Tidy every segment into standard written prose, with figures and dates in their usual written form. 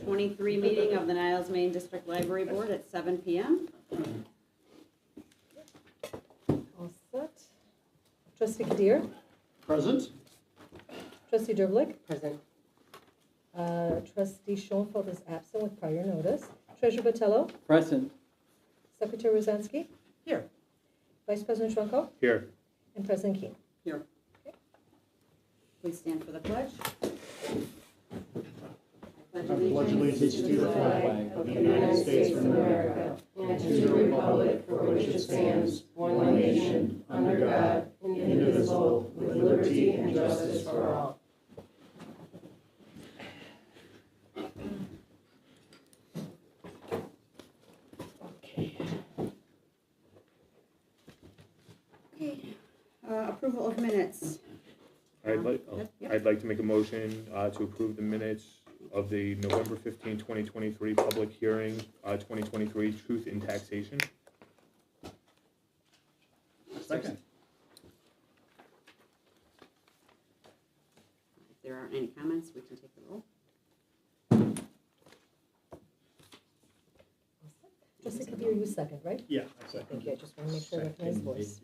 2023 meeting of the Niles Main District Library Board at 7 p.m. All set. Trustee Kadir? Present. Trustee Derblick? Present. Trustee Schoenfeld is absent with prior notice. Treasurer Botello? Present. Secretary Rosansky? Here. Vice President Trunko? Here. And President Keen. Here. Please stand for the pledge. I pledge allegiance to the flag of the United States of America and to the republic for which it stands, one nation, under God, indivisible, with liberty and justice for all. Okay. Approval of minutes. I'd like to make a motion to approve the minutes of the November 15, 2023 public hearing, 2023 Truth in Taxation. Second. If there aren't any comments, we can take the roll. Trustee Kadir, you second, right? Yeah, I second. Thank you. I just want to make sure I recognize Second. voice.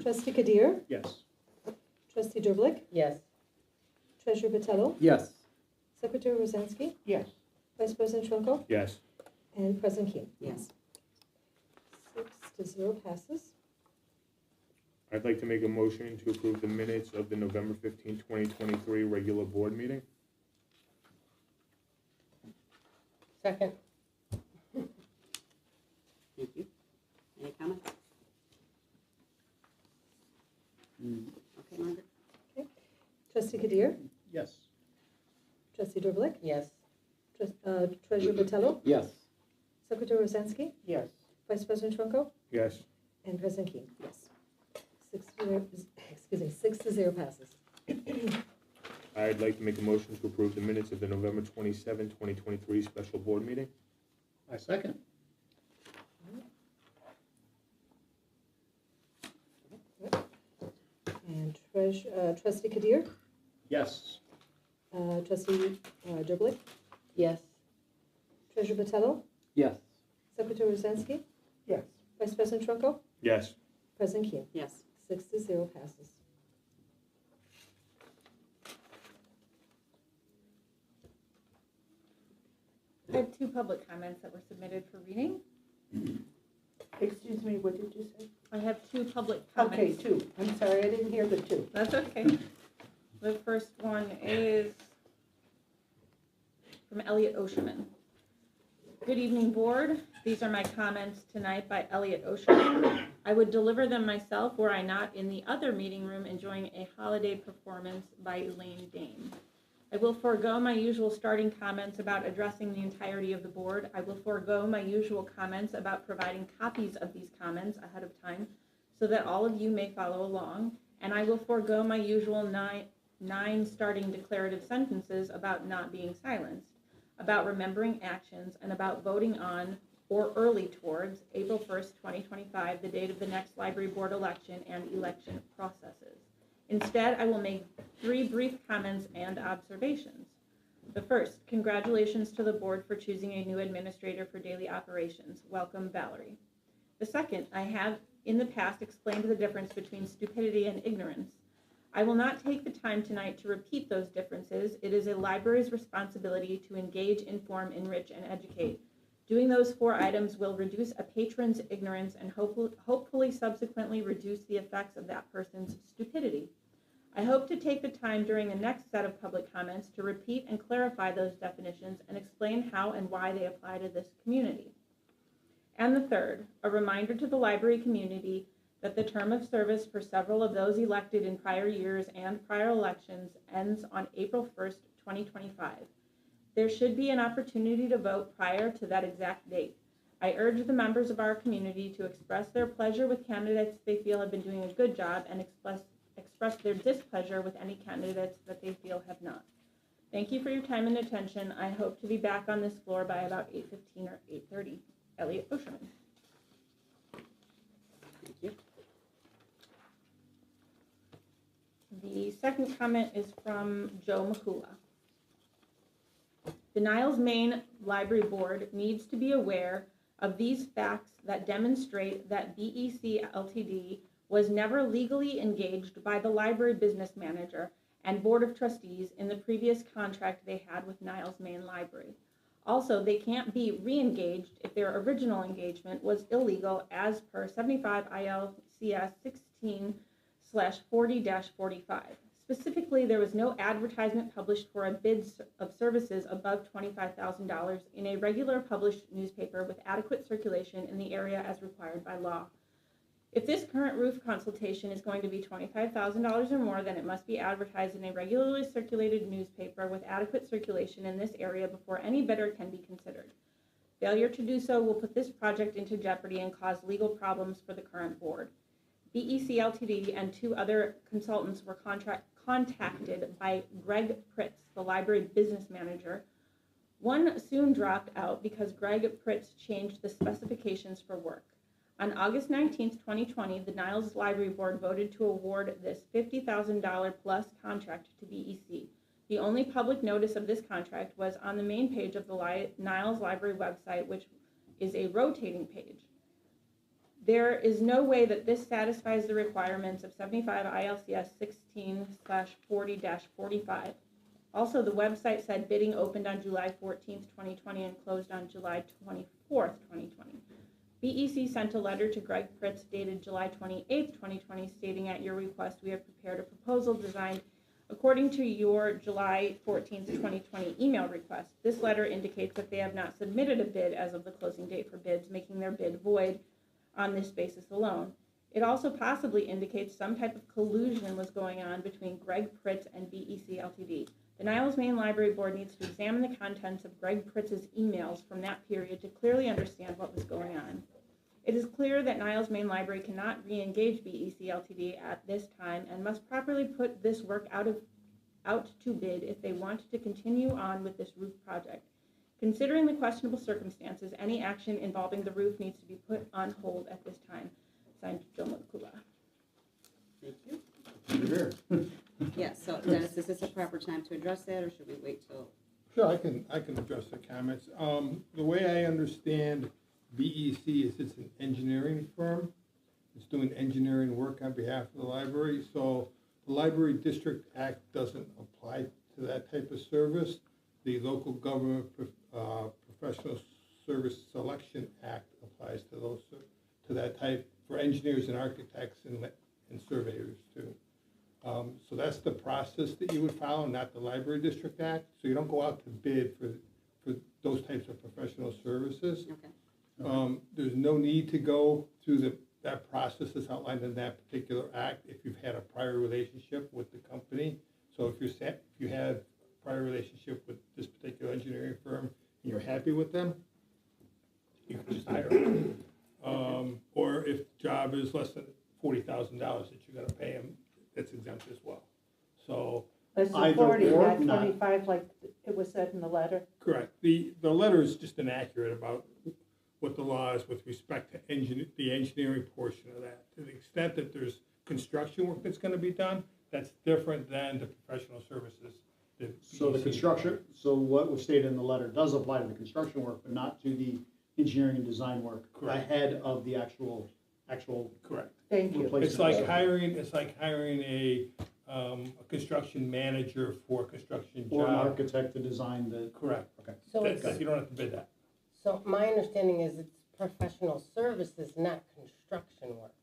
Trustee Kadir? Yes. Trustee Derblick? Yes. Treasurer Botello? Yes. Secretary Rosansky? Yes. Vice President Trunko? Yes. And President Keen. Yes. 6-0 passes. I'd like to make a motion to approve the minutes of the November 15, 2023 regular board meeting. Second. Thank you. Any comments? Okay, Margaret. Trustee Kadir? Yes. Trustee Derblick? Yes. Treasurer Botello? Yes. Secretary Rosansky? Yes. Vice President Trunko? Yes. And President Keen. Yes. 6-0 passes. I'd like to make a motion to approve the minutes of the November 27, 2023 special board meeting. I second. And Trustee Kadir? Yes. Trustee Derblick? Yes. Treasurer Botello? Yes. Secretary Rosansky? Yes. Vice President Trunko? Yes. President Keen. Yes. 6-0 passes. I have two public comments that were submitted for reading. Excuse me, what did you say? I have two public Okay, comments. two. I'm sorry, I didn't hear the two. That's okay. The first one is from Elliot Osherman. Good evening, board. These are my comments tonight by Elliot Osherman. I would deliver them myself were I not in the other meeting room enjoying a holiday performance by Elaine Dane. I will forego my usual starting comments about addressing the entirety of the board. I will forego my usual comments about providing copies of these comments ahead of time so that all of you may follow along. And I will forego my usual nine starting declarative sentences about not being silenced, about remembering actions, and about voting on or early towards April 1st, 2025, the date of the next library board election and election processes. Instead, I will make three brief comments and observations. The first, congratulations to the board for choosing a new administrator for daily operations. Welcome, Valerie. The second, I have in the past explained the difference between stupidity and ignorance. I will not take the time tonight to repeat those differences. It is a library's responsibility to engage, inform, enrich, and educate. Doing those four items will reduce a patron's ignorance and hopefully subsequently reduce the effects of that person's stupidity. I hope to take the time during the next set of public comments to repeat and clarify those definitions and explain how and why they apply to this community. And the third, a reminder to the library community that the term of service for several of those elected in prior years and prior elections ends on April 1st, 2025. There should be an opportunity to vote prior to that exact date. I urge the members of our community to express their pleasure with candidates they feel have been doing a good job and express their displeasure with any candidates that they feel have not. Thank you for your time and attention. I hope to be back on this floor by about 8:15 or 8:30. Elliot Osherman. Thank you. The second comment is from Joe Makula. The Niles Main Library Board needs to be aware of these facts that demonstrate that BEC Ltd. Was never legally engaged by the library business manager and Board of Trustees in the previous contract they had with Niles Main Library. Also, they can't be re-engaged if their original engagement was illegal as per 75 ILCS 16/40-45. Specifically, there was no advertisement published for a bid of services above $25,000 in a regular published newspaper with adequate circulation in the area as required by law. If this current roof consultation is going to be $25,000 or more, then it must be advertised in a regularly circulated newspaper with adequate circulation in this area before any bidder can be considered. Failure to do so will put this project into jeopardy and cause legal problems for the current board. BEC Ltd. And 2 other consultants were contacted by Greg Pritz, the library business manager. One soon dropped out because Greg Pritz changed the specifications for work. On August 19, 2020, the Niles Library Board voted to award this $50,000 plus contract to BEC. The only public notice of this contract was on the main page of the Niles Library website, which is a rotating page. There is no way that this satisfies the requirements of 75 ILCS 16/40-45. Also, the website said bidding opened on July 14, 2020 and closed on July 24, 2020. BEC sent a letter to Greg Pritz dated July 28, 2020, stating at your request we have prepared a proposal designed according to your July 14, 2020 email request. This letter indicates that they have not submitted a bid as of the closing date for bids, making their bid void on this basis alone. It also possibly indicates some type of collusion was going on between Greg Pritz and BEC Ltd. The Niles Main Library Board needs to examine the contents of Greg Pritz's emails from that period to clearly understand what was going on. It is clear that Niles Main Library cannot re-engage BEC Ltd. At this time and must properly put this work out to bid if they want to continue on with this roof project. Considering the questionable circumstances, any action involving the roof needs to be put on hold at this time. Signed, Joe Mokula. Thank you. Over here. Yes, so Dennis, is this a proper time to address that, or should we wait till? Sure, I can address the comments. The way I understand BEC is it's an engineering firm. It's doing engineering work on behalf of the library, so the Library District Act doesn't apply to that type of service. The Local Government Professional Service Selection Act applies to that type for engineers and architects and surveyors too. So that's the process that you would follow, not the Library District Act. So you don't go out to bid for those types of professional services. Okay. There's no need to go through that process that's outlined in that particular act if you've had a prior relationship with the company. So if you have a prior relationship with this particular engineering firm and you're happy with them, you can just hire them. Or if the job is less than $40,000 that you're gonna pay them, that's exempt as well. So, Less than Either 40, or, not not. 25 like it was said in the letter. correct. The letter is just inaccurate about what the law is with respect to the engineering portion of that. To the extent that there's construction work that's gonna be done, that's different than the professional services. So the construction, so what was stated in the letter does apply to the construction work, but not to the engineering and design work Correct. ahead of the actual Correct. Thank you. replacement. It's like hiring a construction manager for a construction Or an job. architect to design the, Correct. okay. So That's- it's, you don't have to bid that. So my understanding is it's professional services, not construction work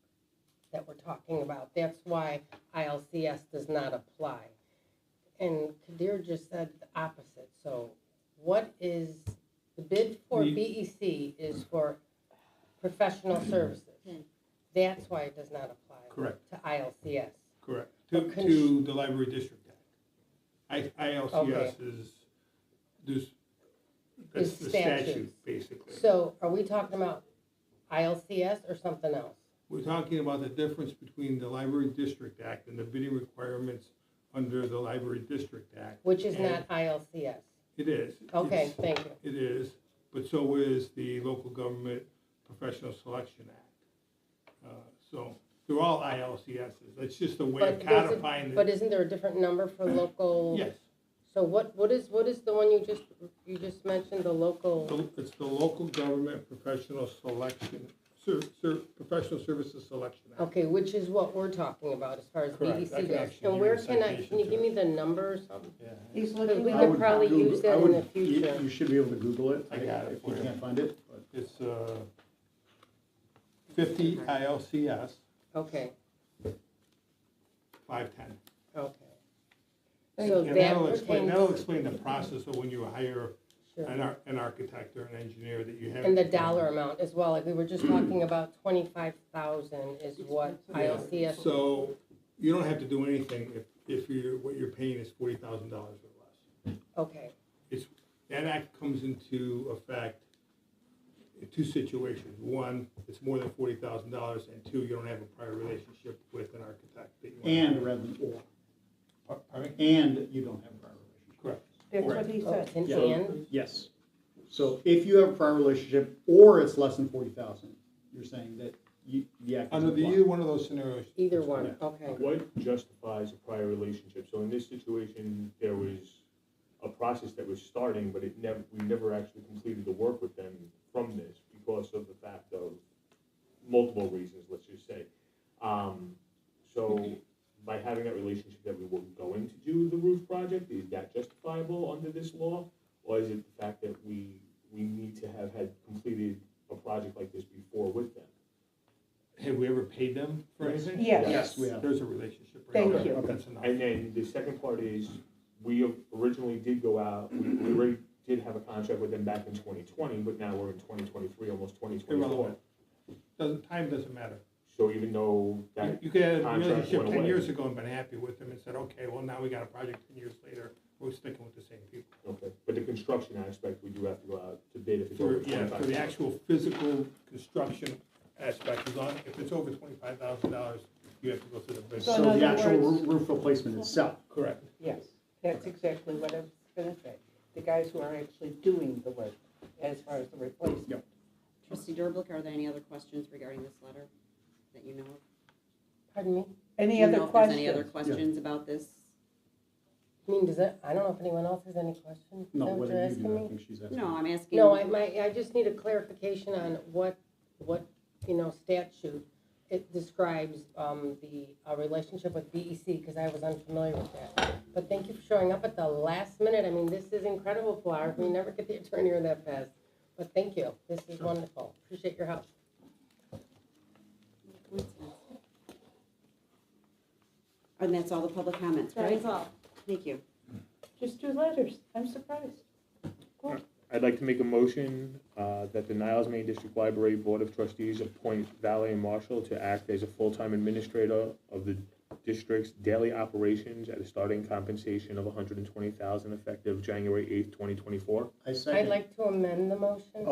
that we're talking about. That's why ILCS does not apply. And Kadir just said the opposite. So what is, the bid for We- BEC is for professional services. That's why it does not apply. Correct. To ILCS. Correct. But To the Library District Act. ILCS Okay. that's Is the statutes. statute, basically. So are we talking about ILCS or something else? We're talking about the difference between the Library District Act and the bidding requirements under the Library District Act. Which is And not ILCS. It is. Okay, It's- thank you. It is, but so is the Local Government Professional Selection Act. So they're all ILCSs. It's just a way of But does it- codifying But it. isn't there a different number for local? Yes, So what is the one you just mentioned, the local? It's the local government professional selection, professional services selection act. Okay, which is what we're talking about as far as Correct. BEC I can goes. actually And give where you a can citation can you to give me it. the number or something? Yeah. He's Because looking we I could would probably Google- use that I in would- the future. You should be able to Google it. I got it If for you you. can't find it, but It's 50 ILCS Okay, 510. okay. Thank So you. that That'll pertains, explain the process of when you hire sure. an architect or an engineer that you have. And the dollar amount as well, like we were just talking about 25,000 is what ILCS. So you don't have to do anything if what you're paying is $40,000 or less. Okay, That act comes into effect in two situations. One, it's more than $40,000, and two, you don't have a prior relationship with an architect that you want. and rather than or, Pardon? and you don't have a prior relationship. Correct. That's what he oh, said. it's an Yeah. and? Yes. So if you have a prior relationship or it's less than 40,000, you're saying that the act Under doesn't apply. either one of those scenarios. Either one, okay. What justifies a prior relationship? So in this situation, there was a process that was starting, but we never actually completed the work with them from this because of the fact of multiple reasons, let's just say. So by having that relationship that we were going to do the roof project, is that justifiable under this law? Or is it the fact that we need to have had completed a project like this before with them? Have we ever paid them for Yes. anything? Yes. Yes, we have. There's a relationship. right Thank there. you. That's enough. And then the second part is, we originally did go out, we already did have a contract with them back in 2020, but now we're in 2023, almost 2024. Irrelevant. Time doesn't matter. So even though that, You could have a contract relationship went 10 away. years ago and been happy with them and said, okay, well, now we got a project 10 years later, we're sticking with the same people. okay, but the construction aspect, we do have to go out to bid if it's over For, yeah, for the 25,000. actual physical construction aspect, if it's over $25,000, you have to go through the bid. So in So the other actual words- roof replacement itself. Correct. Yes, that's exactly what I was gonna say. The guys who are actually doing the work as far as the replacement. Yep. Trustee Durblick, are there any other questions regarding this letter that you know of? Pardon me? Do Any you other know if there's any other questions? questions about this? I mean, I don't know if anyone else has any questions. Is No, that what whether you're you asking do, I me? think she's asking. No, I'm asking. No, I just need a clarification on what, statute it describes, the relationship with BEC, because I was unfamiliar with that. But thank you for showing up at the last minute. I mean, this is incredible, Pilar. We never get the attorney here that fast. But thank you. This is wonderful. Appreciate your help. And that's all the public comments, That right? is all. Thank you. Just 2 letters. I'm surprised. I'd like to make a motion that the Niles Main District Library Board of Trustees appoint Valerie Marshall to act as a full-time administrator of the district's daily operations at a starting compensation of $120,000 effective January 8th, 2024. I I'd second. like to amend the motion.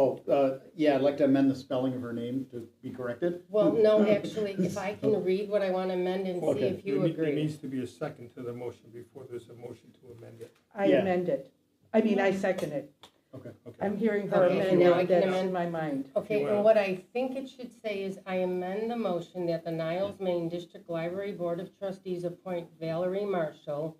Yeah, I'd like to amend the spelling of her name to be corrected. Well, no, actually, if I can read what I want to amend and see Okay. if you There agree. needs to be a second to the motion before there's a motion to amend it. I Yeah. amend it. I mean, I second it. Okay. I'm hearing her Okay, amend now I it. can That's amend- in my mind. Okay, Well- and what I think it should say is, I amend the motion that the Niles Main District Library Board of Trustees appoint Valerie Marshall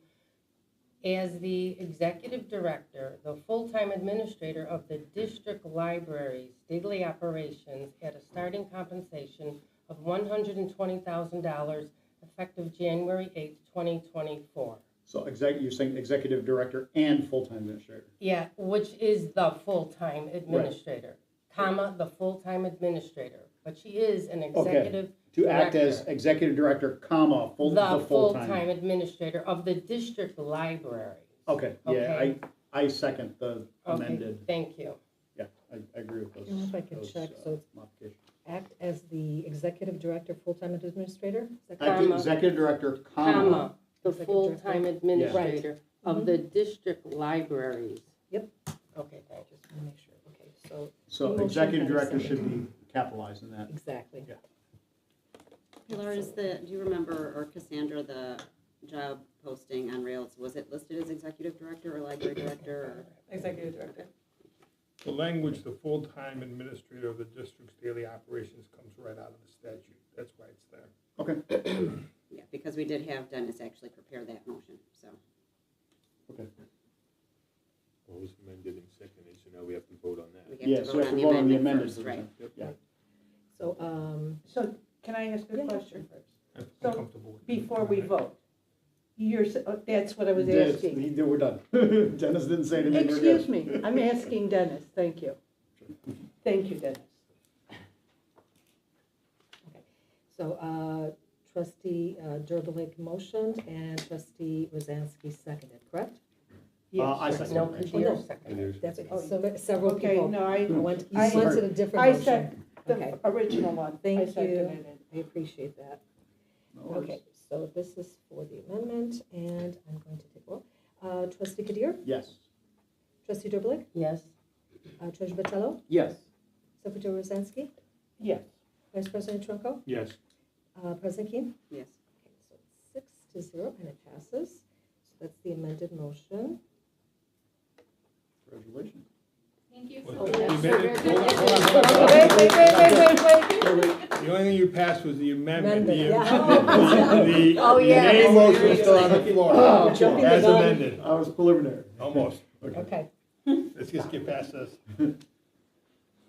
as the executive director, the full-time administrator of the district library's daily operations at a starting compensation of $120,000 effective January 8th, 2024. So you're saying executive director and full-time administrator. Yeah, which is the full-time administrator, comma, the full-time administrator. But she is an executive To act as director, executive director, comma, the full-time. full-time administrator of the district library. Okay, yeah, Okay. I second the Okay, amended, thank you. yeah, I agree with those. You know, if I could those, check, so- modifications. Act as the executive director, full-time administrator? Is that Act as Comma. executive director, comma, Comma, the Executive full-time administrator of Mhm. the district libraries. Yep. Okay, thank you. Just want to make sure, okay, so, so Motion executive and a director second. should be capitalized in that. exactly. Yeah. Pilar, do you remember, or Cassandra, the job posting on Rails, was it listed as executive director or library director? Or? Executive director. The language, the full-time administrator of the district's daily operations comes right out of the statute. That's why it's there. Okay, Yeah, because we did have Dennis actually prepare that motion, so. okay. We Yeah, have to so we vote have on to the vote on the amendment amendment. first, right? Yeah. So, So can I ask a Yeah, question first? I'm So, comfortable with it. Before we vote? That's what I was Dennis, asking. we're done. Dennis didn't say anything, we're good. Excuse me, I'm asking Dennis, thank you. Thank you, Dennis. so trustee Durbalik motioned and trustee Rosansky seconded, correct? I Yes. second. No, actually. Kadir second. It is. That's, Oh, so several Okay, people no, I, went, you I- went to a different I motion. said Okay. the original one. I Thank you. seconded it. I appreciate that. No worries. Okay, so this is for the amendment, and I'm going to take roll. Trustee Kadir, Yes. trustee Durbalik, Yes. treasurer Battello, Yes. secretary Rosansky, Yes. vice president Trunko, Yes. president Keen. Yes. Okay, so it's 6-0, and it passes. So that's the amended motion. Congratulations. Thank you Well, so the much. amendment- Very hold on, good. hold on, hold on. Wait. The only thing you passed was the amendment. Amendment, The- yeah. The Oh, yeah. main motion is still on the floor, Oh, jumping the as gun. amended, I was preliminary. almost. Okay, Let's just get past this.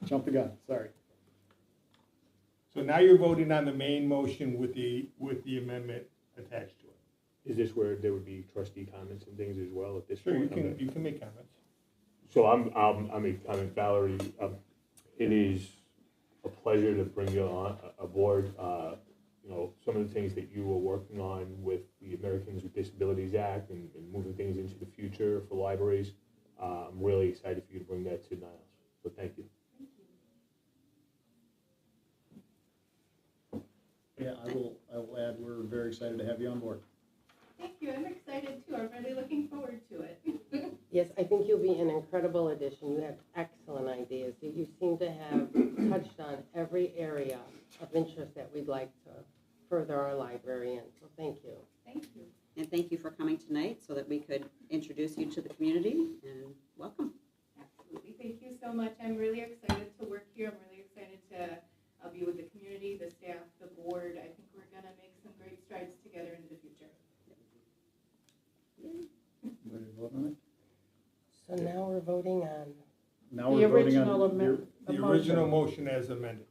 Jump the gun, sorry. So now you're voting on the main motion with the amendment attached to it. Is this where there would be trustee comments and things as well at this Sure, point? you can make comments. So I'm a comment, Valerie. It is a pleasure to bring you on aboard. You know, some of the things that you were working on with the Americans with Disabilities Act and moving things into the future for libraries. I'm really excited for you to bring that to Niles. So thank you. Yeah, I will add, we're very excited to have you on board. Thank you, I'm excited too, I'm really looking forward to it. Yes, I think you'll be an incredible addition. You have excellent ideas. You seem to have touched on every area of interest that we'd like to further our library in. So thank you. Thank you. And thank you for coming tonight so that we could introduce you to the community, and welcome. Absolutely, thank you so much. I'm really excited to work here. I'm really excited to be with the community, the staff, the board. I think we're gonna make some great strides together into the future. Ready to vote on it? So now we're voting on, Now The we're voting on original amendment. The original motion as amended,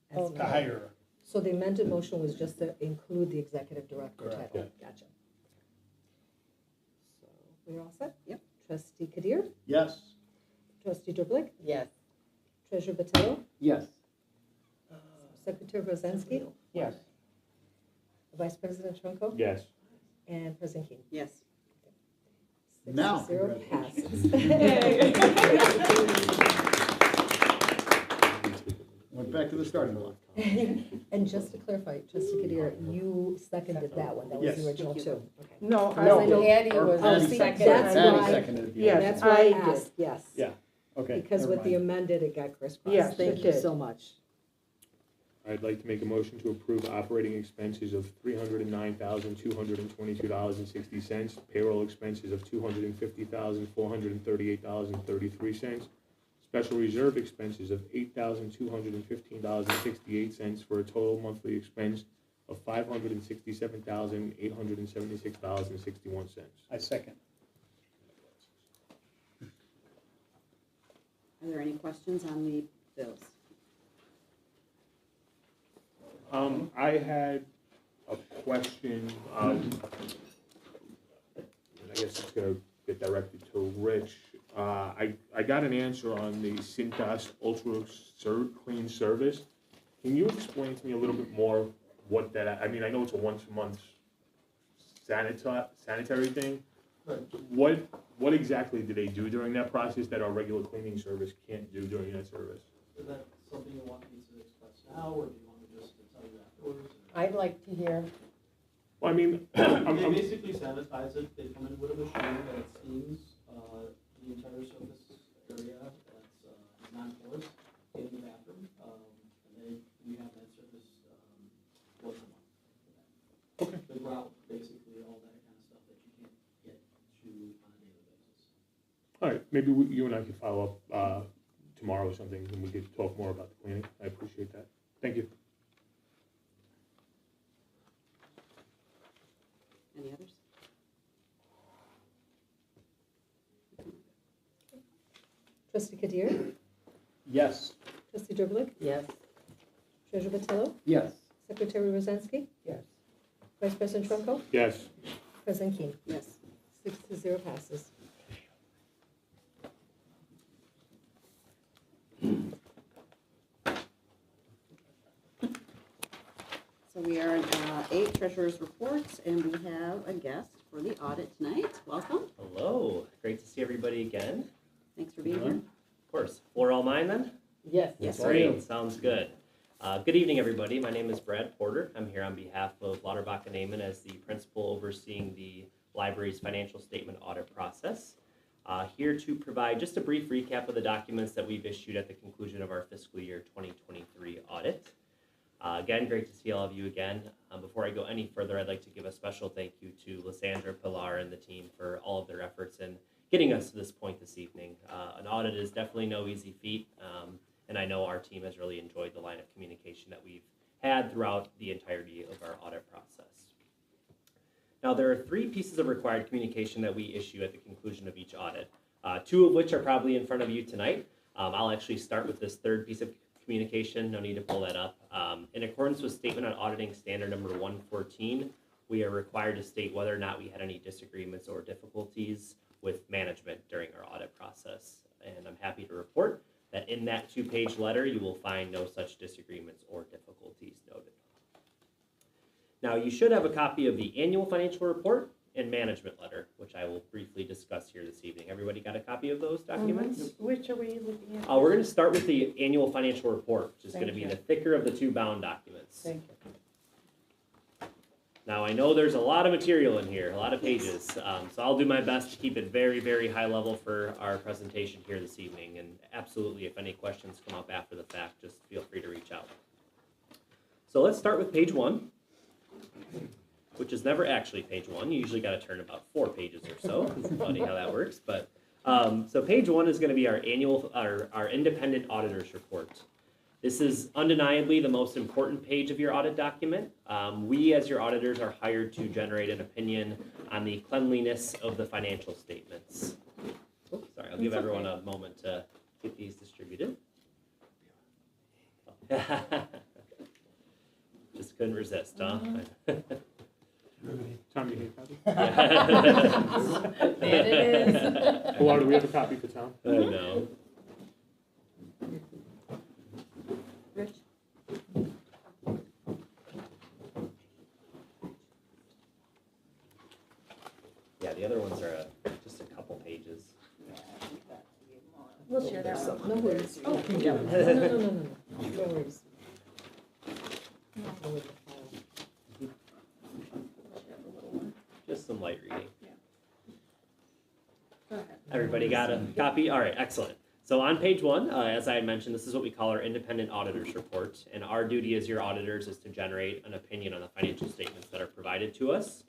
As to amended. hire her. So the amended motion was just to include the executive director Correct. title. Gotcha. So we're all set? Yep. Trustee Kadir, Yes. trustee Durbalik, yes. treasurer Battello, Yes. secretary Rosansky, Yes. vice president Trunko, Yes. and president Keen. Yes. Now, 6-0 congratulations. passes. Went back to the starting block. And just to clarify, trustee Kadir, you seconded that one, that was Yes. the original too. Okay. No, No, I, So Patty Or was Patty the see, second. that's Patty why- seconded. Yes. That's why I I did. asked, yes. Yeah, okay. Because never with the mind. amended, it got crisscrossed. Yes, Thank it you did. so much. I'd like to make a motion to approve operating expenses of $309,222.60, payroll expenses of $250,438.33, special reserve expenses of $8,215.68 for a total monthly expense of $567,876.61. I second. Are there any questions on the bills? I had a question, I guess it's gonna get directed to Rich. I got an answer on the Cintas Ultra Clean service. Can you explain to me a little bit more what that, I mean, I know it's a once a month sanitary thing. What exactly do they do during that process that our regular cleaning service can't do during that service? Is that something you want me to express now, or do you want me just to tell you afterwards? I'd like to hear, Well, I mean, They I'm, basically sanitize it, they come in with a machine that steams, the entire surface area that's, non-porous in the bathroom, and we have that surface, once a month. Okay. The grout, basically, all that kind of stuff that you can't get to on a daily basis. all right, maybe you and I could follow up tomorrow or something, and we could talk more about the cleaning. I appreciate that. Thank you. Any others? Trustee Kadir, Yes. Trustee Derblick, Yes. Treasurer Battillo, Yes. Secretary Rosansky, Yes. Vice President Trunko, Yes. President Keen. Yes. 6-0 passes. So we are in 8 treasurer's reports, and we have a guest for the audit tonight. Welcome. Hello, great to see everybody again. Thanks for being here. Of course, floor all mine then? Yes. Yes, Great, sounds good. Good evening, everybody. My name is Brad Porter. I'm here on behalf of Lauterbach and Naaman as the principal overseeing the library's financial statement audit process. Here to provide just a brief recap of the documents that we've issued at the conclusion of our fiscal year 2023 audit. Again, great to see all of you again. Before I go any further, I'd like to give a special thank you to Lysandra Pilar and the team for all of their efforts in getting us to this point this evening. An audit is definitely no easy feat, and I know our team has really enjoyed the line of communication that we've had throughout the entirety of our audit process. Now, there are 3 pieces of required communication that we issue at the conclusion of each audit, 2 of which are probably in front of you tonight. I'll actually start with this 3rd piece of communication, no need to pull that up. In accordance with Statement on Auditing Standard number 114, we are required to state whether or not we had any disagreements or difficulties with management during our audit process. And I'm happy to report that in that 2-page letter, you will find no such disagreements or difficulties noted. Now, you should have a copy of the annual financial report and management letter, which I will briefly discuss here this evening. Everybody got a copy of those documents? Which are we looking at? We're going to start with the annual financial report, which is going to Thank be you. the thicker of the 2 bound documents. Thank you. Now, I know there's a lot of material in here, a lot of pages, so I'll do my best to keep it very, very high level for our presentation here this evening. And absolutely, if any questions come up after the fact, just feel free to reach out. So let's start with page 1, which is never actually page 1. You usually got to turn about 4 pages or so. It's funny how that works. But so page 1 is going to be our annual, our independent auditor's report. This is undeniably the most important page of your audit document. We, as your auditors, are hired to generate an opinion on the cleanliness of the financial statements. Oops, sorry, I'll give everyone a moment to get these distributed. Just couldn't resist, huh? Tom, you hate copies? Yeah. There it is. Pilar, do we have a copy for Tom? I know. Rich? Yeah, the other ones are just a couple pages. We'll share that one. No worries. Oh, No. No worries. Just some light reading. Go ahead. Everybody got a copy? All right, excellent. So on page 1, as I had mentioned, this is what we call our independent auditor's report. And our duty as your auditors is to generate an opinion on the financial statements that are provided to us.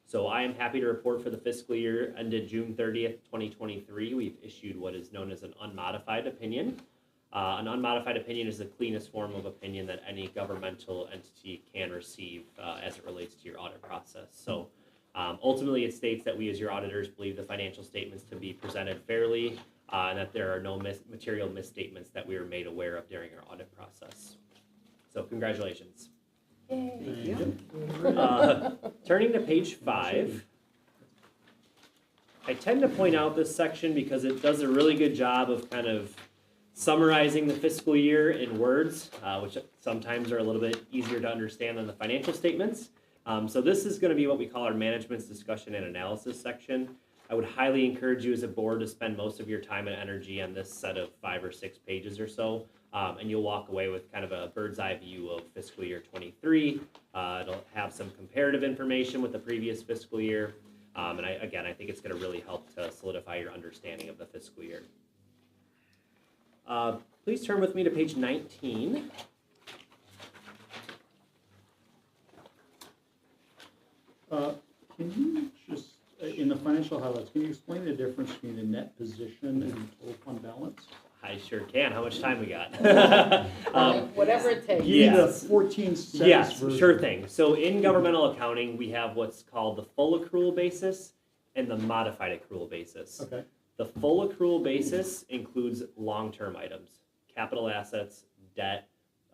So I am happy to report for the fiscal year ended June 30th, 2023, we've issued what is known as an unmodified opinion. An unmodified opinion is the cleanest form of opinion that any governmental entity can receive as it relates to your audit process. So ultimately, it states that we as your auditors believe the financial statements to be presented fairly and that there are no material misstatements that we were made aware of during our audit process. So congratulations. Thank you. Turning to page 5, I tend to point out this section because it does a really good job of kind of summarizing the fiscal year in words, which sometimes are a little bit easier to understand than the financial statements. So this is going to be what we call our management's discussion and analysis section. I would highly encourage you as a board to spend most of your time and energy on this set of 5 or 6 pages or so, and you'll walk away with kind of a bird's eye view of fiscal year 23. It'll have some comparative information with the previous fiscal year, and I think it's going to really help to solidify your understanding of the fiscal year. Please turn with me to page 19. Can you just, in the financial highlights, can you explain the difference between the net position and total fund balance? I sure can. How much time we got? Whatever it takes. Give me the Yes. 14 sentence Yes, version. sure thing. So in governmental accounting, we have what's called the full accrual basis and the modified accrual basis. Okay. The full accrual basis includes long-term items, capital assets, debt,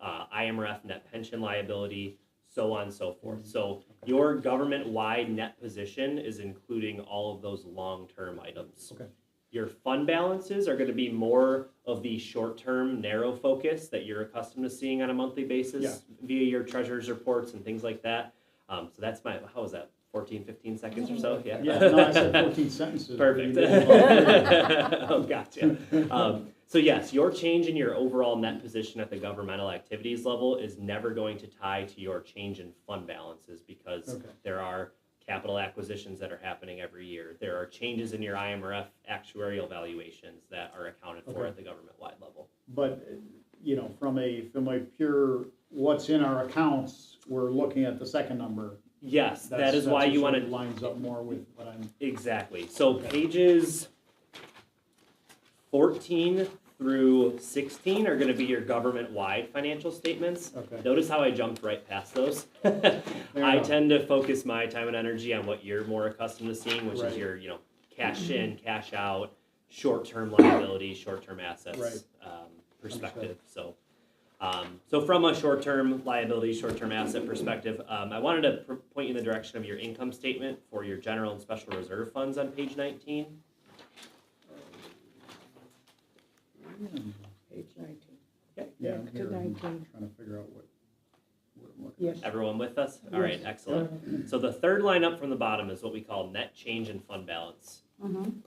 IMRF net pension liability, so on and so forth. So your government-wide net position is including all of those long-term items. Okay. Your fund balances are going to be more of the short-term, narrow focus that you're accustomed to seeing on a monthly basis Yeah. via your treasurer's reports and things like that. So that's how was that, 14, 15 seconds or so? Yeah, Yeah, no, I said 14 sentences. Perfect. You did Oh, gotcha. So yes, your change in your overall net position at the governmental activities level is never going to tie to your change in fund balances because Okay. there are capital acquisitions that are happening every year. There are changes in your IMRF actuarial valuations that are accounted for Okay. at the government-wide level. But, from a pure what's in our accounts, we're looking at the second number. Yes, that is why you want to to lines up more with what I'm. exactly. So pages 14 through 16 are going to be your government-wide financial statements. Okay. Notice how I jumped right past those. I tend to focus my time and energy on what you're more accustomed to seeing, which Right. is your, cash in, cash out, short-term liability, short-term assets Right. Perspective. So from a short-term liability, short-term asset perspective, I wanted to point you in the direction of your income statement for your general and special reserve funds on page 19. Page 19. Yeah, Back I'm to here, I'm 19. trying to figure out what I'm looking Yes. Everyone with us? All right, Yes. excellent. So the third line up from the bottom is what we call net change in fund balance.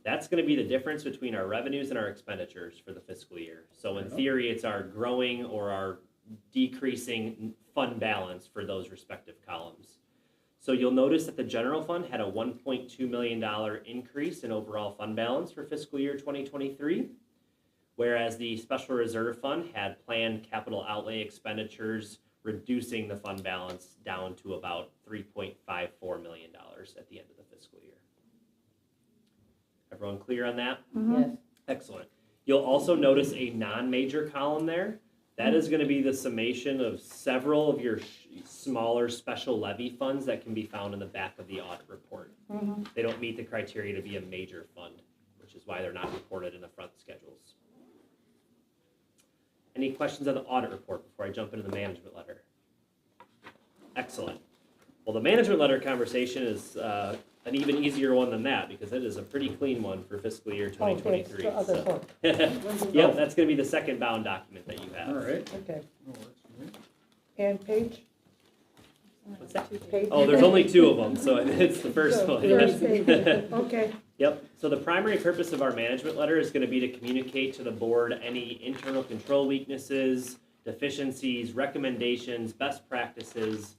That's going to be the difference between our revenues and our expenditures for the fiscal year. So in theory, it's our growing or our decreasing fund balance for those respective columns. So you'll notice that the general fund had a $1.2 million increase in overall fund balance for fiscal year 2023, whereas the special reserve fund had planned capital outlay expenditures, reducing the fund balance down to about $3.54 million at the end of the fiscal year. Everyone clear on that? Yes. Excellent. You'll also notice a non-major column there. That is going to be the summation of several of your smaller special levy funds that can be found in the back of the audit report. They don't meet the criteria to be a major fund, which is why they're not reported in the front schedules. Any questions on the audit report before I jump into the management letter? Excellent. Well, the management letter conversation is an even easier one than that because it is a pretty clean one for fiscal year 2023. Oh, the other so. one. Yep, that's going to be the second bound document that you have. All right. Okay. That works for me. And page? What's that? Page? Oh, there's only two of them, so it's the first So, one. first page. Okay. Yep, so the primary purpose of our management letter is going to be to communicate to the board any internal control weaknesses, deficiencies, recommendations, best practices,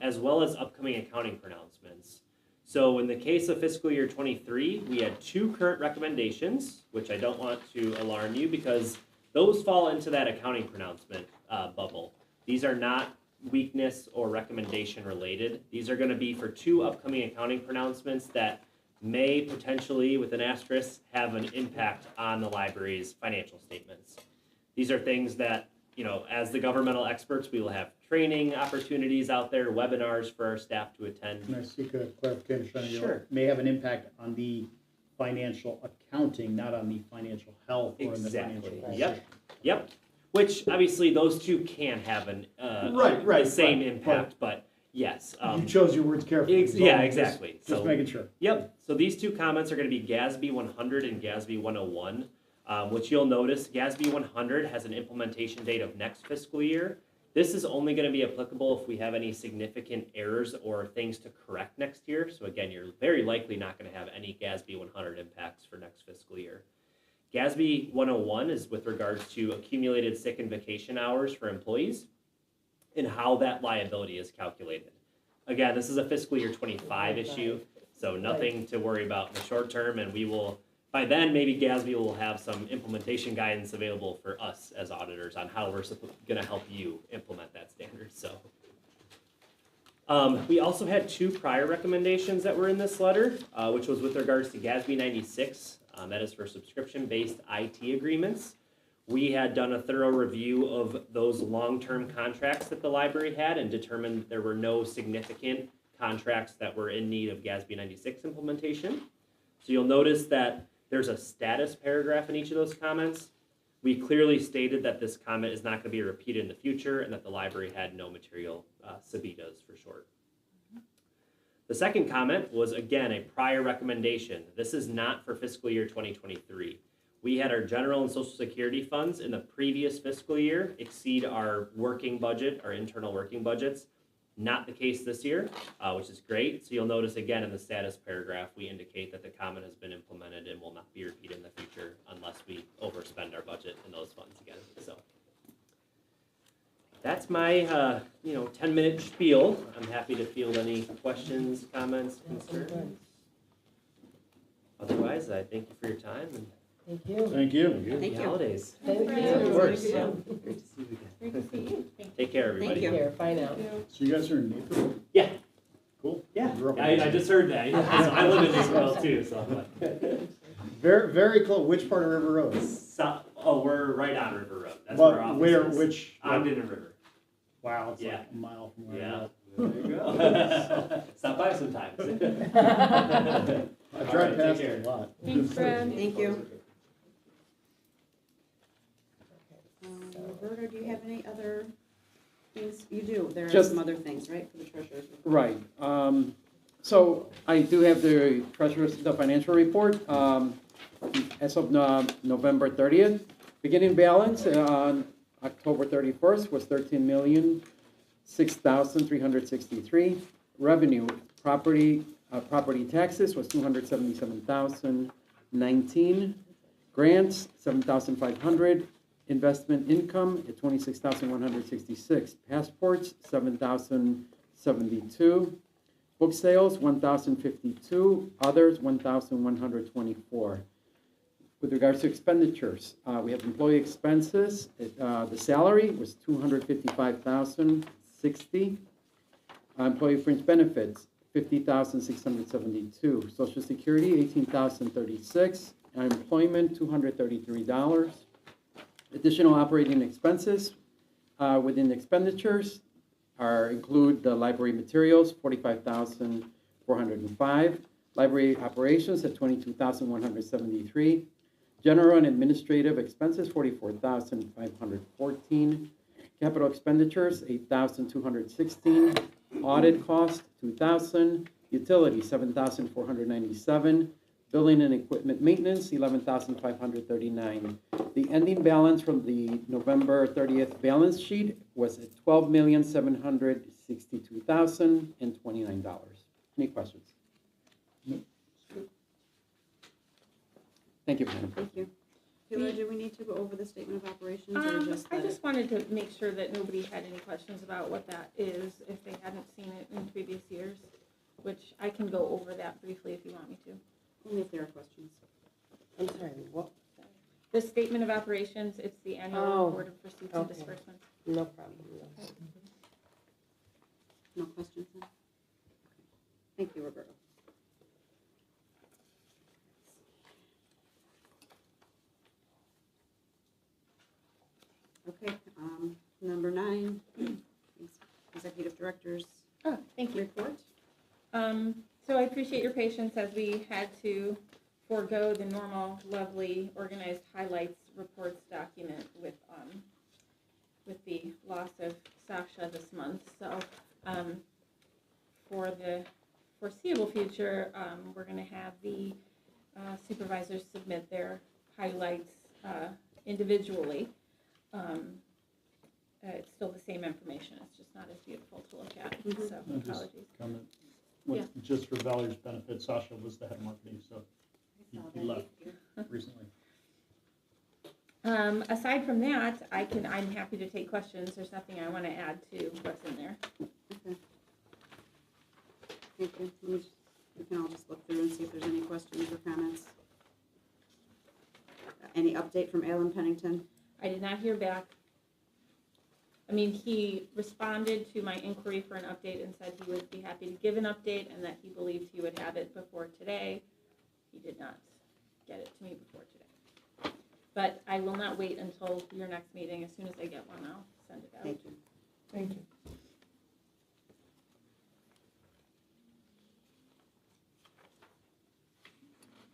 as well as upcoming accounting pronouncements. So in the case of fiscal year 23, we had two current recommendations, which I don't want to alarm you because those fall into that accounting pronouncement bubble. These are not weakness or recommendation related. These are going to be for two upcoming accounting pronouncements that may potentially, with an asterisk, have an impact on the library's financial statements. These are things that, as the governmental experts, we will have training opportunities out there, webinars for our staff to attend. Can I seek a clarification? Sure. May have an impact on the financial accounting, not on the financial health or in the financial. Exactly. Yep. Which obviously those two can have an Right, the same right, impact, but yes. You chose your words carefully. so yeah, just- exactly. Just making sure. Yep. So these two comments are going to be GASB 100 and GASB 101, which you'll notice GASB 100 has an implementation date of next fiscal year. This is only going to be applicable if we have any significant errors or things to correct next year. So again, you're very likely not going to have any GASB 100 impacts for next fiscal year. GASB 101 is with regards to accumulated sick and vacation hours for employees and how that liability is calculated. Again, this is a fiscal year 25 issue, so nothing to worry about in the short term, and we will, by then, maybe GASB will have some implementation guidance available for us as auditors on how we're going to help you implement that standard. So, we also had two prior recommendations that were in this letter, which was with regards to GASB 96. That is for subscription-based IT agreements. We had done a thorough review of those long-term contracts that the library had and determined there were no significant contracts that were in need of GASB 96 implementation. So you'll notice that there's a status paragraph in each of those comments. We clearly stated that this comment is not going to be repeated in the future and that the library had no material, SEBITAs for short. The second comment was, again, a prior recommendation. This is not for fiscal year 2023. We had our general and social security funds in the previous fiscal year exceed our working budget, our internal working budgets. Not the case this year, which is great. So you'll notice again in the status paragraph, we indicate that the comment has been implemented and will not be repeated in the future unless we overspend our budget in those funds again. So that's my 10-minute spiel. I'm happy to field any questions, comments, concerns. Otherwise, I thank you for your time and Thank you. Thank you. Thank happy you. holidays. Thank Of you. course. Thank you. Yeah. Great to see you again. Great to see you. Thank you. Take care, everybody. Thank you. Here, bye now. So you guys are in Naperville? Yeah. Cool. Yeah, Grew up in I Naperville. just heard that. I live in Naperville too, so I'm like. Very, very close. Which part of River Road? We're right on River Road. That's where our But office where, is. which? Ogden and River. Wow, it's Yeah. like a mile from where I Yeah. live. There you go. Stop by sometimes. I All drive right, past take it a lot. Thanks, Fred. Thank you. Roberta, do you have any other things? You do. There are Just- some other things, right, for the treasurer's report? Right. So I do have the financial report. As of November 30th, beginning balance on October 31st was $13,006,363. Revenue, property taxes was $277,019. Grants, $7,500. Investment income at $26,166. Passports, $7,072. Book sales, $1,052. Others, $1,124. With regards to expenditures, we have employee expenses. The salary was $255,060. Employee fringe benefits, $50,672. Social Security, $18,036. Unemployment, $233. Additional operating expenses within expenditures include the library materials, $45,405. Library operations at $22,173. General and administrative expenses, $44,514. Capital expenditures, $8,216. Audit cost, $2,000. Utilities, $7,497. Building and equipment maintenance, $11,539. The ending balance from the November 30th balance sheet was at $12,762,029. Any questions? Thank you, Madam. Thank you. Taylor, do we need to go over the statement of operations or just I the? just wanted to make sure that nobody had any questions about what that is, if they hadn't seen it in previous years, which I can go over that briefly if you want me to. Only if there are questions. I'm sorry, what? The statement of operations, it's the annual Oh, report of receipts and okay. disbursements. No problem. No. No questions then? Thank you, Roberta. Okay, number 9, executive director's Oh, thank you. report. So I appreciate your patience as we had to forego the normal, lovely, organized highlights reports document with the loss of Sasha this month. So, for the foreseeable future, we're gonna have the supervisors submit their highlights individually. It's still the same information, it's just not as beautiful to look at, Mhm. so No, just apologies. comment. Yeah. Just for Valerie's benefit, Sasha was the head of marketing, so he left recently. Aside from that, I'm happy to take questions. There's nothing I want to add to what's in there. Okay. Thank you. We can all just look through and see if there's any questions or comments. Any update from Alan Pennington? I did not hear back. I mean, he responded to my inquiry for an update and said he would be happy to give an update and that he believed he would have it before today. He did not get it to me before today. But I will not wait until your next meeting. As soon as I get one, I'll send it out. Thank you. Thank you.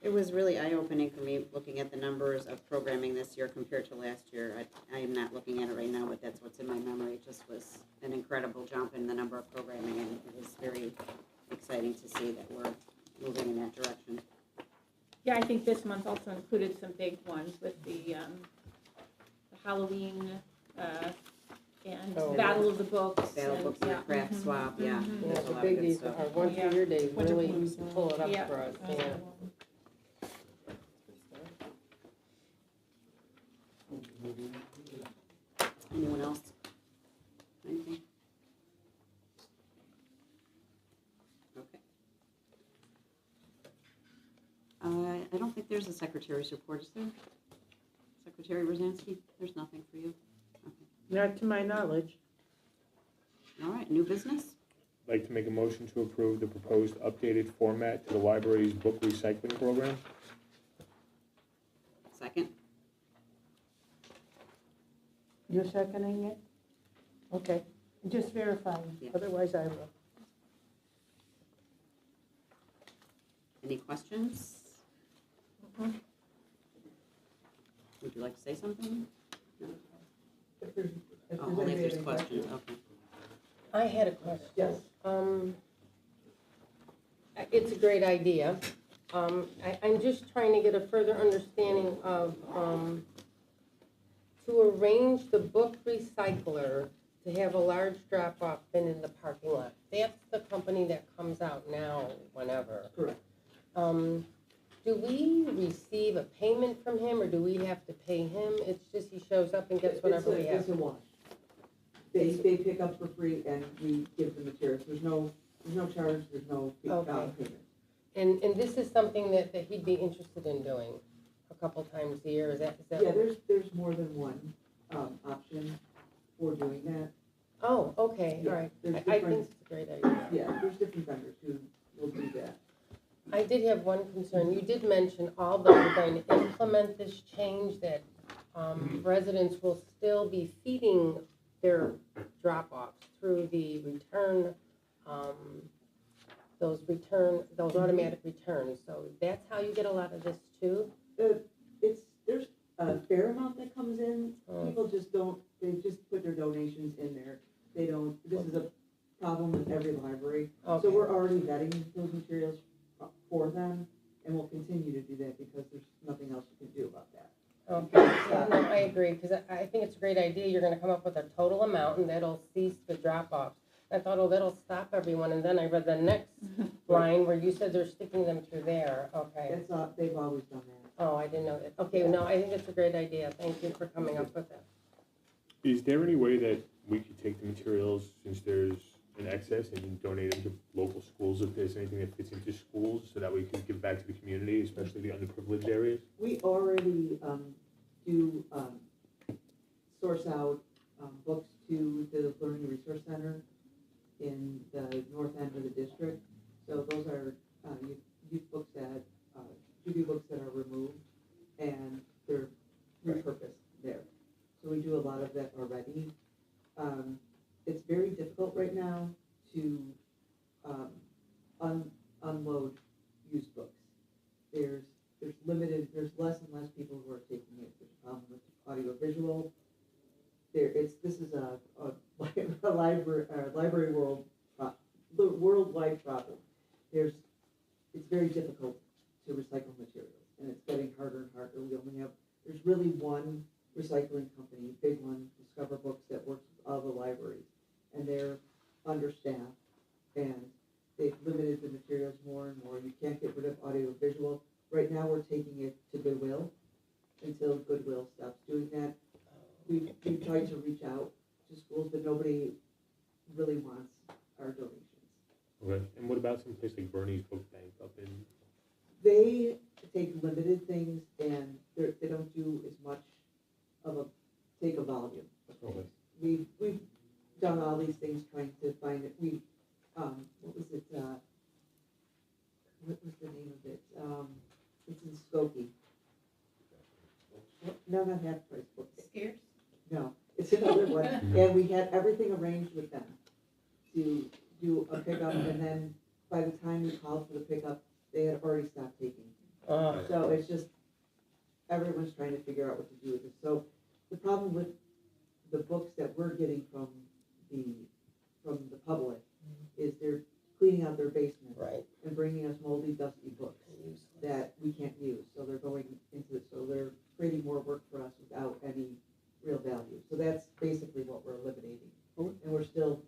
It was really eye-opening for me, looking at the numbers of programming this year compared to last year. I am not looking at it right now, but that's what's in my memory. It just was an incredible jump in the number of programming, and it was very exciting to see that we're moving in that direction. Yeah, I think this month also included some big ones with the Halloween and Oh. Battle of the Books. Battle and- books and yeah, craft mhm, swap, yeah. mhm. Yeah, There's a the lot of good biggies stuff. are once Yeah. a year days Winter really blues. pull it up Yeah. for us, yeah. Anyone else? Anything? Okay. I don't think there's a secretary's report, is there? Secretary Rosansky, there's nothing for you? Okay. Not to my knowledge. All right, new business? I'd like to make a motion to approve the proposed updated format to the library's book recycling program. Second? You're seconding it? Okay, just verifying, Yeah. otherwise I will. Any questions? Mhm. Would you like to say something? No? If there's, if Oh, there's only if any there's questions, okay. I had a question. Yes. It's a great idea. I'm just trying to get a further understanding of, to arrange the book recycler to have a large drop-off bin in the parking lot. That's the company that comes out now, whenever. Correct. Do we receive a payment from him, or do we have to pay him? It's just he shows up and gets whatever we have. It's a wash. They pick up for free and we give the materials. There's no charge, there's no Okay. payment. And this is something that he'd be interested in doing a couple times a year, is that? Yeah, there's more than one, option for doing that. Oh, okay, all Yeah, right. there's I think different- it's a great idea. Yeah, there's different vendors who will do that. I did have one concern. You did mention, although we're going to implement this change, that residents will still be feeding their drop-offs through the return, those automatic returns. So that's how you get a lot of this too? There's a fair amount that comes in. Oh. People just don't, they just put their donations in there. They don't, this is a problem with every library. So Okay. we're already vetting those materials for them, and we'll continue to do that because there's nothing else you can do about that. Okay, so, no, I agree, because I think it's a great idea. You're gonna come up with a total amount, and that'll cease the drop-offs. I thought, oh, that'll stop everyone, and then I read the next line where you said they're sticking them through there. Okay. That's, they've always done that. Oh, I didn't know that. Okay, no, I think it's a great idea. Thank you for coming up with that. Is there any way that we could take the materials, since there's an excess, and donate them to local schools, if there's anything that fits into schools, so that we can give back to the community, especially the underprivileged areas? We already, do, source out, books to the Learning Resource Center in the north end of the district. So those are, youth books that, Judy books that are removed, and they're repurposed there. So we do a lot of that already. It's very difficult right now to, unload used books. There's less and less people who are taking it. There's a problem with audiovisual. This is a library worldwide problem. It's very difficult to recycle materials, and it's getting harder and harder. There's really one recycling company, big one, Discover Books, that works with all the libraries, and they're understaffed, and they've limited the materials more and more. You can't get rid of audiovisual. Right now, we're taking it to Goodwill until Goodwill stops doing that. We've tried to reach out to schools, but nobody really wants our donations. Okay, and what about some place like Bernie's Book Bank up in? They take limited things, and they don't do as much of take a volume of things. We've done all these things trying to find it. What was it, what was the name of it? It's in Skokie. No, not Half Price Books. Scarce? No, it's another one, and we had everything arranged with them to do a pickup, and then by the time we called for the pickup, they had already stopped taking So it's just, everyone's trying to figure out what to do with it. So the problem with the books that we're getting from the public is they're cleaning out their basement Right. and bringing us moldy, dusty books that we can't use. So they're going into it, so they're creating more work for us without any real value. So that's basically what we're eliminating. And we're still,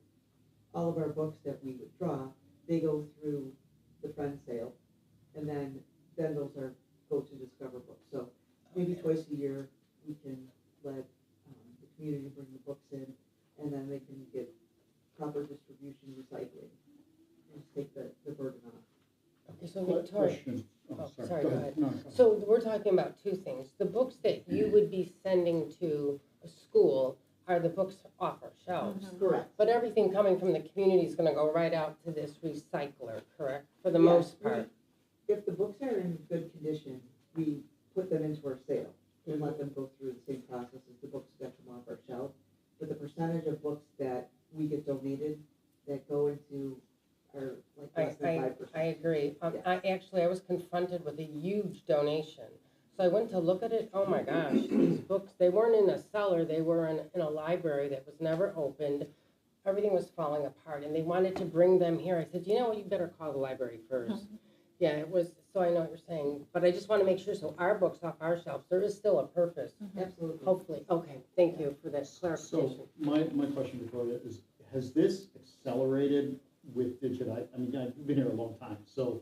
all of our books that we would draw, they go through the Friend sale, and then those go to Discover Books. So maybe twice a year, we can let the community bring the books in, and then they can get proper distribution, recycling, and just take the burden off. Okay, so Victoria, Question. oh, sorry, Go go ahead. ahead. No, go ahead. So we're talking about two things. The books that you would be sending to a school are the books off our shelves. Correct. But everything coming from the community is gonna go right out to this recycler, correct? For the Yes, most part. If the books are in good condition, we put them into our sale and let them go through the same process as the books that come off our shelf. But the percentage of books that we get donated that go into are like less than 5%. I agree. Yeah. I was confronted with a huge donation. So I went to look at it, oh my gosh, these books, they weren't in a cellar, they were in a library that was never opened. Everything was falling apart, and they wanted to bring them here. I said, you know what, you better call the library first. Yeah, it was, so I know what you're saying, but I just want to make sure, so our books off our shelves, there is still a purpose, Absolutely. hopefully. Okay, thank you for that clarification. So my question, Victoria, is, has this accelerated with Digit? I mean, I've been here a long time, so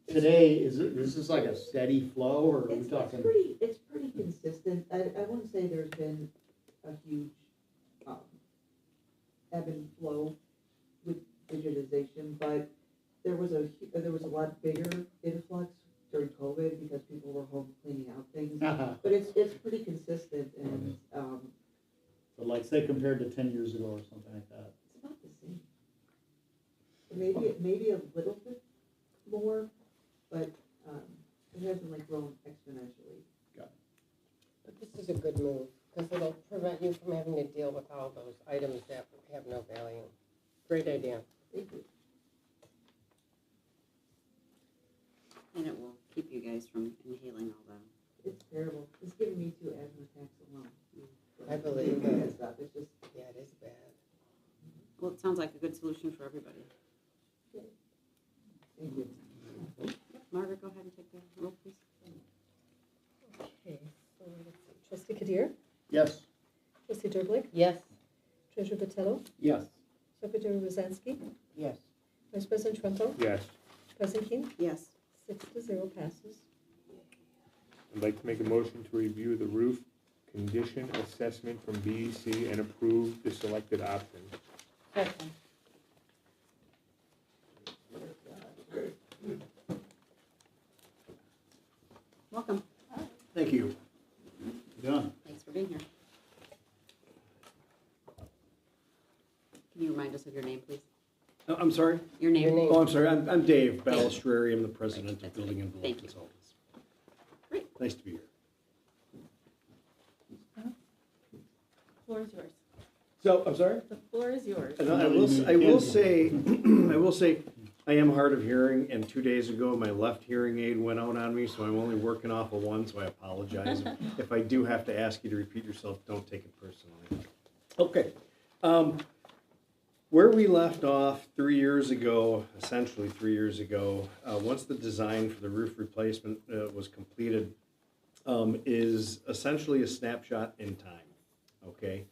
today, is this like a steady flow, or are we It's talking? it's pretty consistent. I wouldn't say there's been a huge ebb and flow with digitization, but there was a lot bigger influx during COVID because people were home cleaning out things. But it's pretty consistent, and But like, say, compared to 10 years ago or something like that. it's about the same. Maybe a little bit more, but it hasn't like grown exponentially. But this is a good move, because it'll prevent you from having to deal with all those items that have no value. Great idea. Thank you. And it will keep you guys from inhaling all that. It's terrible. It's giving me 2 asthma attacks alone. I believe That it. stuff, it's just, Yeah, it is bad. Well, it sounds like a good solution for everybody. thank you. Margaret, go ahead and take the roll, please. Okay, so let's see. Trustee Kadir, Yes. trustee Derblick, Yes, treasurer Vitello, Yes. secretary Rosansky, Yes. vice president Trento, Yes. president King, Yes. 6-0 passes. I'd like to make a motion to review the roof condition assessment from BEC and approve the selected options. Second. Welcome. Thank you. Done. Thanks for being here. Can you remind us of your name, please? I'm sorry? Your name? Your name. Oh, I'm sorry. I'm Dave Balistrary. I'm the president Right, of Building and thank Envelope you. Consultants. Great. Nice to be here. Floor is yours. So, I'm sorry? The floor is yours. And I will say, I am hard of hearing, and 2 days ago, my left hearing aid went out on me, so I'm only working off of one, so I apologize. If I do have to ask you to repeat yourself, don't take it personally. Okay. Where we left off 3 years ago, essentially 3 years ago, once the design for the roof replacement was completed, is essentially a snapshot in time, okay?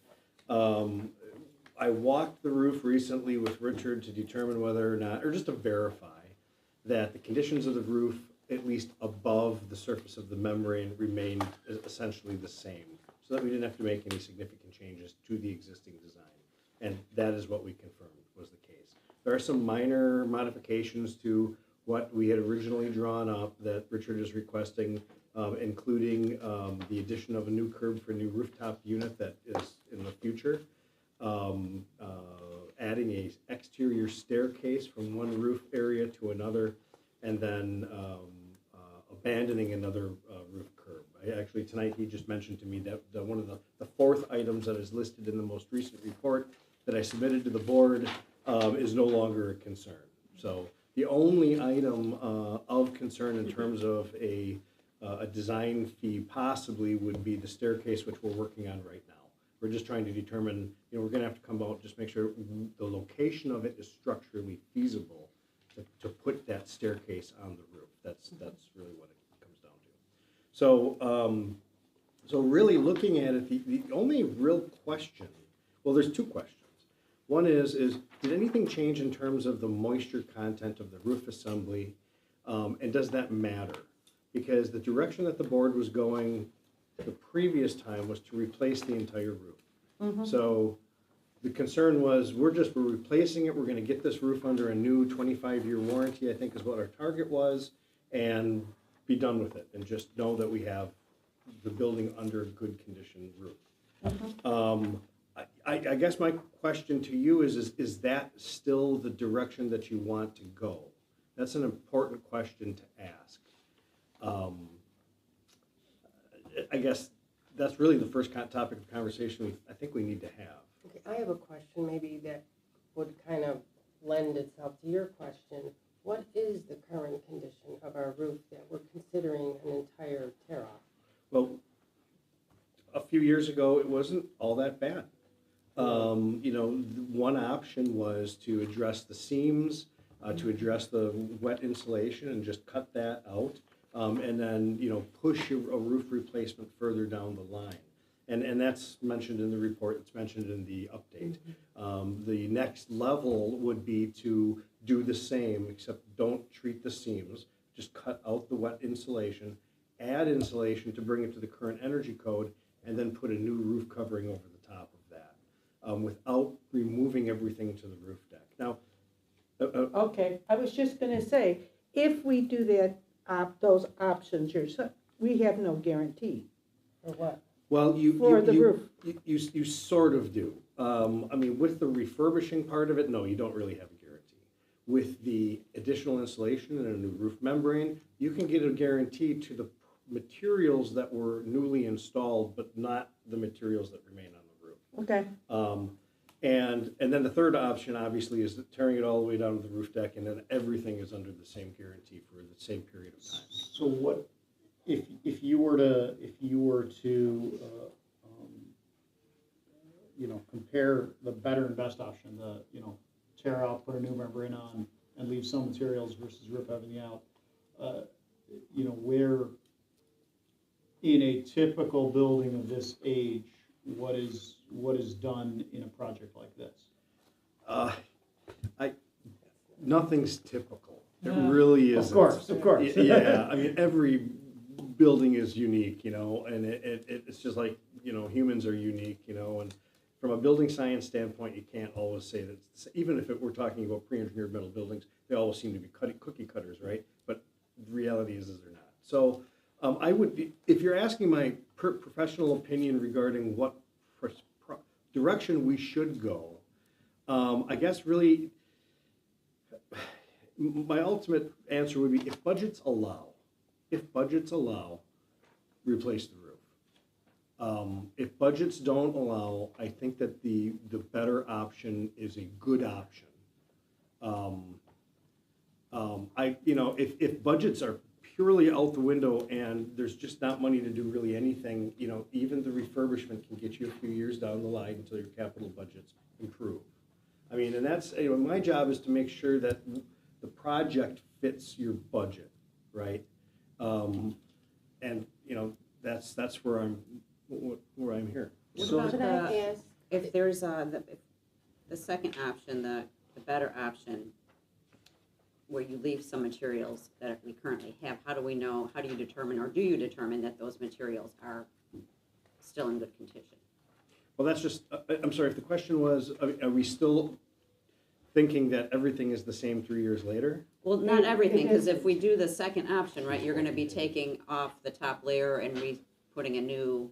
I walked the roof recently with Richard to determine whether or not, or just to verify, that the conditions of the roof, at least above the surface of the membrane, remained essentially the same, so that we didn't have to make any significant changes to the existing design. And that is what we confirmed was the case. There are some minor modifications to what we had originally drawn up that Richard is requesting, including the addition of a new curb for a new rooftop unit that is in the future, adding a exterior staircase from one roof area to another, and then abandoning another roof curb. Actually, tonight he just mentioned to me that one of the fourth items that is listed in the most recent report that I submitted to the board is no longer a concern. So The only item of concern in terms of a design fee possibly would be the staircase, which we're working on right now. We're just trying to determine, we're gonna have to come out, just make sure the location of it is structurally feasible to put that staircase on the roof. That's really what it comes down to. So, so really looking at it, the only real question, well, there's two questions. One is did anything change in terms of the moisture content of the roof assembly? And does that matter? Because the direction that the board was going the previous time was to replace the entire roof. So the concern was, we're replacing it, we're gonna get this roof under a new 25-year warranty, I think is what our target was, and be done with it, and just know that we have the building under a good condition roof. I guess my question to you is that still the direction that you want to go? That's an important question to ask. I guess that's really the first topic of conversation I think we need to have. Okay, I have a question maybe that would kind of lend itself to your question. What is the current condition of our roof that we're considering an entire tear off? Well, a few years ago, it wasn't all that bad. One option was to address the seams, to address the wet insulation and just cut that out. And then, push a roof replacement further down the line. And that's mentioned in the report, it's mentioned in the update. The next level would be to do the same, except don't treat the seams, just cut out the wet insulation, add insulation to bring it to the current energy code, and then put a new roof covering over the top of that, without removing everything to the roof deck. Now, Okay, I was just gonna say, if we do that, those options, we have no guarantee. Or what? well, For the roof. you sort of do. With the refurbishing part of it, no, you don't really have a guarantee. With the additional insulation and a new roof membrane, you can get a guarantee to the materials that were newly installed, but not the materials that remain on the roof. Okay, And then the third option, obviously, is tearing it all the way down to the roof deck, and then everything is under the same guarantee for the same period of time. So what, if you were to compare the better and best option, tear out, put a new membrane on, and leave some materials versus rip everything out, where in a typical building of this age, what is done in a project like this? Nothing's typical. It really isn't. Of course. Yeah, every building is unique, and it's just like, humans are unique, and from a building science standpoint, you can't always say that, even if we're talking about pre-engineered metal buildings, they always seem to be cookie cutters, right? But the reality is they're not. So I would be, if you're asking my professional opinion regarding what direction we should go, I guess really my ultimate answer would be, if budgets allow, replace the roof. If budgets don't allow, I think that the better option is a good option. If budgets are purely out the window and there's just not money to do really anything, even the refurbishment can get you a few years down the line until your capital budgets improve. And that's, my job is to make sure that the project fits your budget, right? That's where I'm here. What So- about Could I ask? if there's the second option, the better option, where you leave some materials that we currently have, how do you determine, or do you determine that those materials are still in good condition? Well, that's just, I'm sorry, if the question was, are we still thinking that everything is the same 3 years later? Well, not everything, because if we do the second option, right, you're gonna be taking off the top layer and putting a new,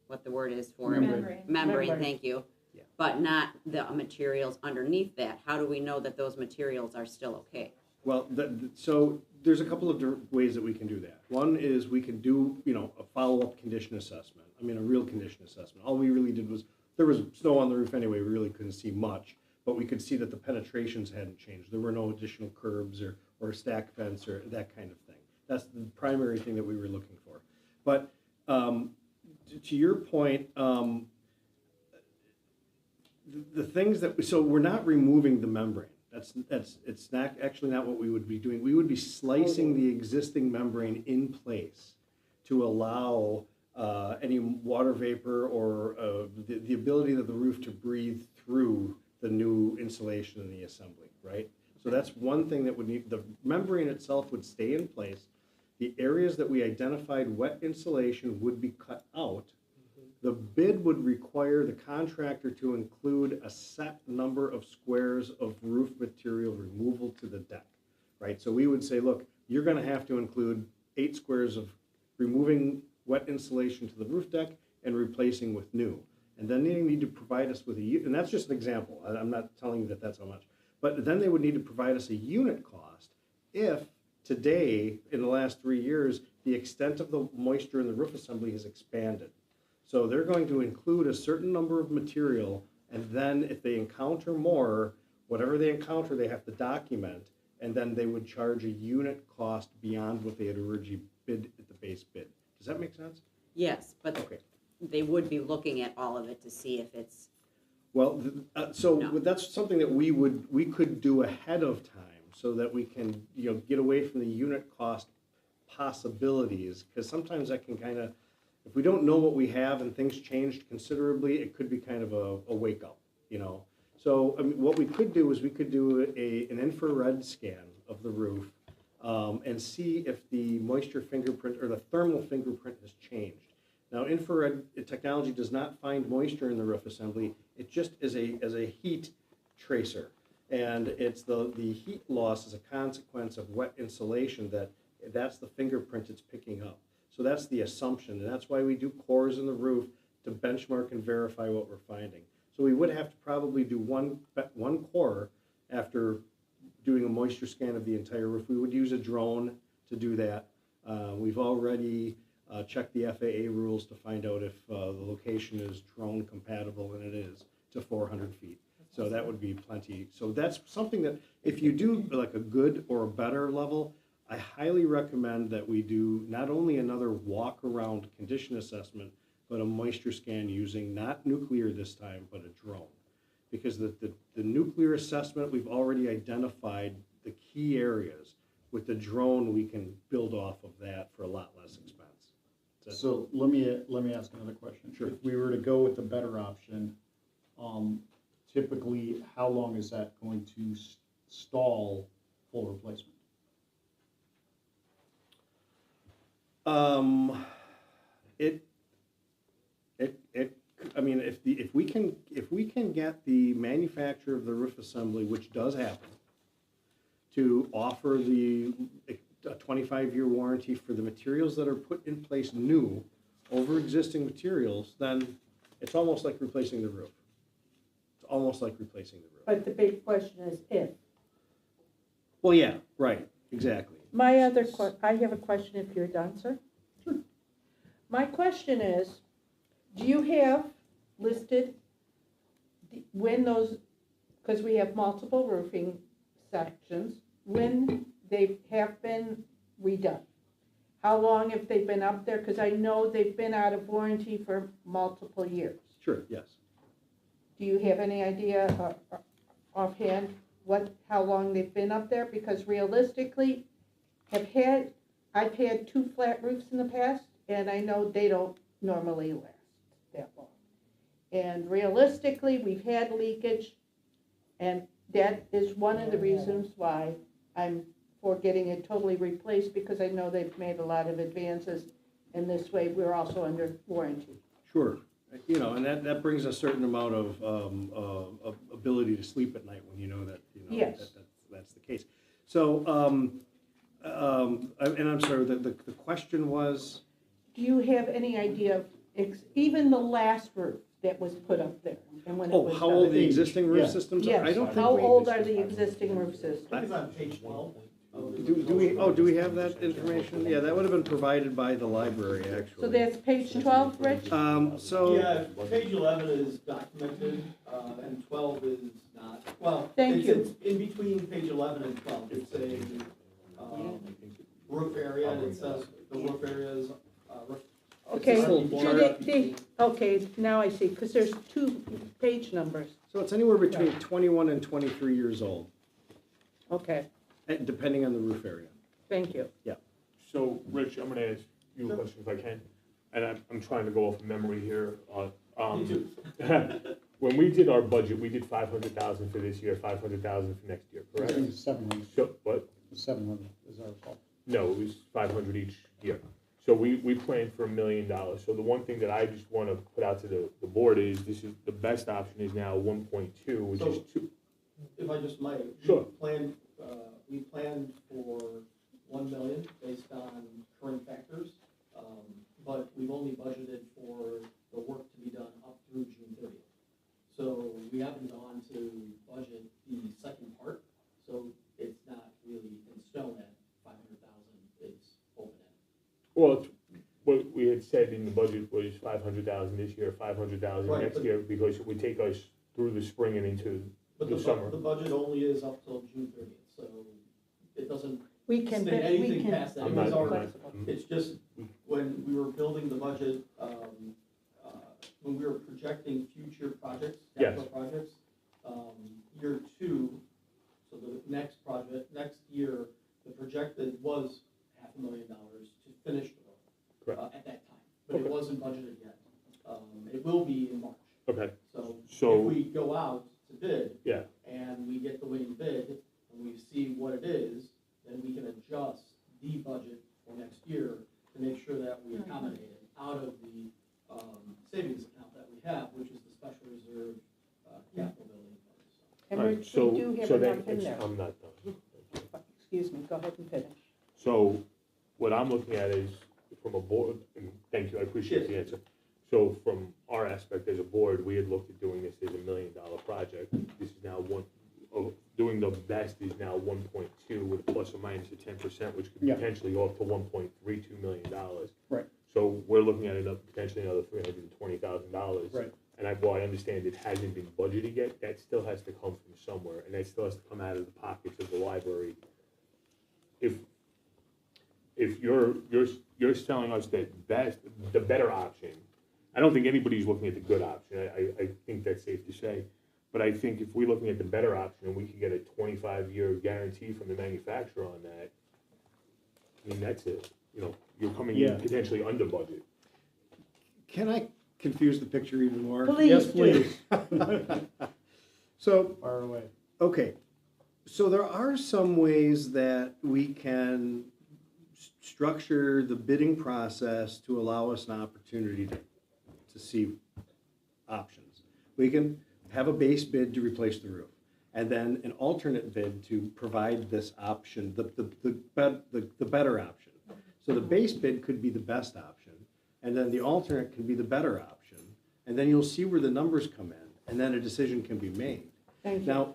what the word is for it? Membrane. Membrane, thank you. Yeah. But not the materials underneath that. How do we know that those materials are still okay? Well, so there's a couple of different ways that we can do that. One is we can do, a follow-up condition assessment. A real condition assessment. All we really did was, there was snow on the roof anyway, we really couldn't see much. but we could see that the penetrations hadn't changed. There were no additional curbs or a stack fence or that kind of thing. That's the primary thing that we were looking for. But to your point, the things that, so we're not removing the membrane. It's not actually not what we would be doing. We would be slicing the existing membrane in place to allow any water vapor or the ability of the roof to breathe through the new insulation in the assembly, right? So that's one thing that would need, the membrane itself would stay in place. The areas that we identified wet insulation would be cut out. The bid would require the contractor to include a set number of squares of roof material removal to the deck, right? So we would say, look, you're gonna have to include 8 squares of removing wet insulation to the roof deck and replacing with new. And then they need to provide us with and that's just an example. I'm not telling you that that's how much. But then they would need to provide us a unit cost if today, in the last 3 years, the extent of the moisture in the roof assembly has expanded. So they're going to include a certain number of material, and then if they encounter more, whatever they encounter, they have to document, and then they would charge a unit cost beyond what they had originally bid at the base bid. Does that make sense? Yes, but Okay. they would be looking at all of it to see if it's, Well, so No. that's something that we could do ahead of time so that we can, get away from the unit cost possibilities, because sometimes that can kind of, if we don't know what we have and things changed considerably, it could be kind of a wake up, So I mean, what we could do is we could do an infrared scan of the roof and see if the moisture fingerprint or the thermal fingerprint has changed. Now, infrared technology does not find moisture in the roof assembly. It just is a heat tracer. And it's the heat loss as a consequence of wet insulation that's the fingerprint it's picking up. So that's the assumption, and that's why we do cores in the roof to benchmark and verify what we're finding. So we would have to probably do one core after doing a moisture scan of the entire roof. We would use a drone to do that. We've already checked the FAA rules to find out if the location is drone compatible, and it is, to 400 feet. So that would be plenty. So that's something that if you do like a good or a better level, I highly recommend that we do not only another walk-around condition assessment, but a moisture scan using not nuclear this time, but a drone. Because the nuclear assessment, we've already identified the key areas. With the drone, we can build off of that for a lot less expense. So let me ask another question. Sure. If we were to go with the better option, typically, how long is that going to stall full replacement? I mean, if we can get the manufacturer of the roof assembly, which does happen, to offer a 25-year warranty for the materials that are put in place new over existing materials, then it's almost like replacing the roof. It's almost like replacing the roof. But the big question is if. Well, yeah, right, exactly. My other I have a question if you're done, sir. Sure. My question is, do you have listed when those, because we have multiple roofing sections, when they have been redone? How long have they been up there? Because I know they've been out of warranty for multiple years. Sure, yes. Do you have any idea offhand how long they've been up there? Because realistically, I've had 2 flat roofs in the past, and I know they don't normally last that long. And realistically, we've had leakage, and that is one of the reasons why I'm for getting it totally replaced, because I know they've made a lot of advances, and this way we're also under warranty. Sure. And that brings a certain amount of ability to sleep at night when you know that, Yes. that's the case. So, and I'm sorry, the question was? Do you have any idea of even the last roof that was put up there? And when it was How done? old the existing roof Yeah. systems are? Yes, I don't think how we- old are the existing roof systems? I think it's on page 12. Do we have that information? Yeah, that would have been provided by the library, actually. So that's page 12, Rich? So. Yeah, page 11 is documented, and 12 is not. Well, Thank it's in between page 11 and 12, it's a roof area, and it says the roof area is, roof. Okay, it's so already okay, now I see, because there's 2 page numbers. So it's anywhere between 21 and 23 years old, Okay, depending on the roof area. thank you. So, Rich, I'm gonna ask you a question if I can, and I'm trying to go off memory here. Me too. When we did our budget, we did 500,000 for this year, 500,000 for next year, I correct? think it's 700, So, what? 700, as I recall. No, it was 500 each year. So we planned for $1 million. So the one thing that I just want to put out to the board is this is, the best option is now 1.2, which is So- 2. If I just might, Sure. we planned for 1 million based on current factors, but we've only budgeted for the work to be done up through June 30th. So we haven't gone to budget the second part, so it's not really in stone at 500,000, it's open-ended. Well, what we had said in the budget was 500,000 this year, 500,000 Right, next but- year, because it would take us through the spring and into But the summer. the budget only is up till June 30th, so it doesn't We can, state anything we can. past that. I'm It not- was I'm already, not- it's just, when we were building the budget, when we were projecting future projects, capital projects, year 2, so the next project, next year, the projected was $500,000 to finish the road. Correct. At that time, but it Okay. wasn't budgeted yet. It will be in March. Okay, So So- if we go out to bid. Yeah. And we get the winning bid, and we see what it is, then we can adjust the budget for next year to make sure that we accommodate it out of the, savings account that we have, which is the special reserve, capital building fund. And all we right, so, do have so then, enough in there. I'm not done. Excuse me, go ahead and finish. So what I'm looking at is from a board, and thank you, I appreciate the answer. So from our aspect as a board, we had looked at doing this as $1 million project. This is now doing the best is now 1.2 with a plus or minus of 10%, which could Yeah. potentially go up to $1.32 million. Right. So we're looking at potentially another $320,000. Right. And I understand it hasn't been budgeted yet, that still has to come from somewhere, and that still has to come out of the pockets of the library. If you're telling us that the better option, I don't think anybody's looking at the good option, I think that's safe to say. But I think if we're looking at the better option and we could get a 25-year guarantee from the manufacturer on that, I mean, that's it. You're coming in Yeah. potentially under budget. Can I confuse the picture even more? Please Yes, do. please. So, Fire away. okay, so there are some ways that we can structure the bidding process to allow us an opportunity to see options. We can have a base bid to replace the roof, and then an alternate bid to provide this option, the better option. So the base bid could be the best option, and then the alternate can be the better option, and then you'll see where the numbers come in, and then a decision can be made. Thank you. Now,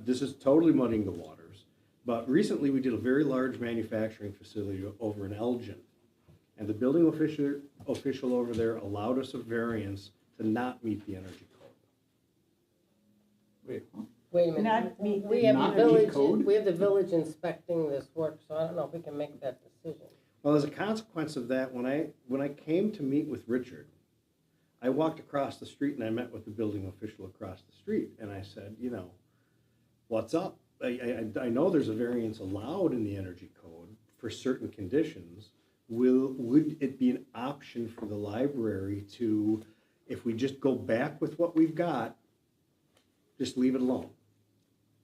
this is totally muddying the waters, but recently we did a very large manufacturing facility over in Elgin. And the building official over there allowed us a variance to not meet the energy code. Wait a minute, Not meet we have the Not energy village, code? we have the village inspecting this work, so I don't know if we can make that decision. Well, as a consequence of that, when I came to meet with Richard, I walked across the street and I met with the building official across the street, and I said, what's up? I know there's a variance allowed in the energy code for certain conditions. Would it be an option for the library to, if we just go back with what we've got, just leave it alone?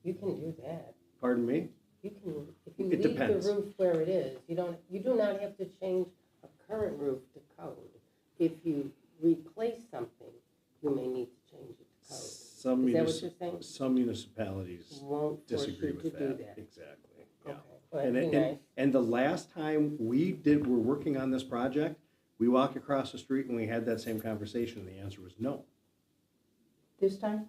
You can do that. Pardon me? You can, if you It leave the depends. roof where it is, you do not have to change a current roof to code. If you replace something, you may need to change it to code. Some Is that what you're saying? Some municipalities Won't force disagree you to with do that. that. Exactly, yeah. Okay, well, that'd be nice. And the last time we were working on this project, we walked across the street and we had that same conversation, and the answer was no. This time?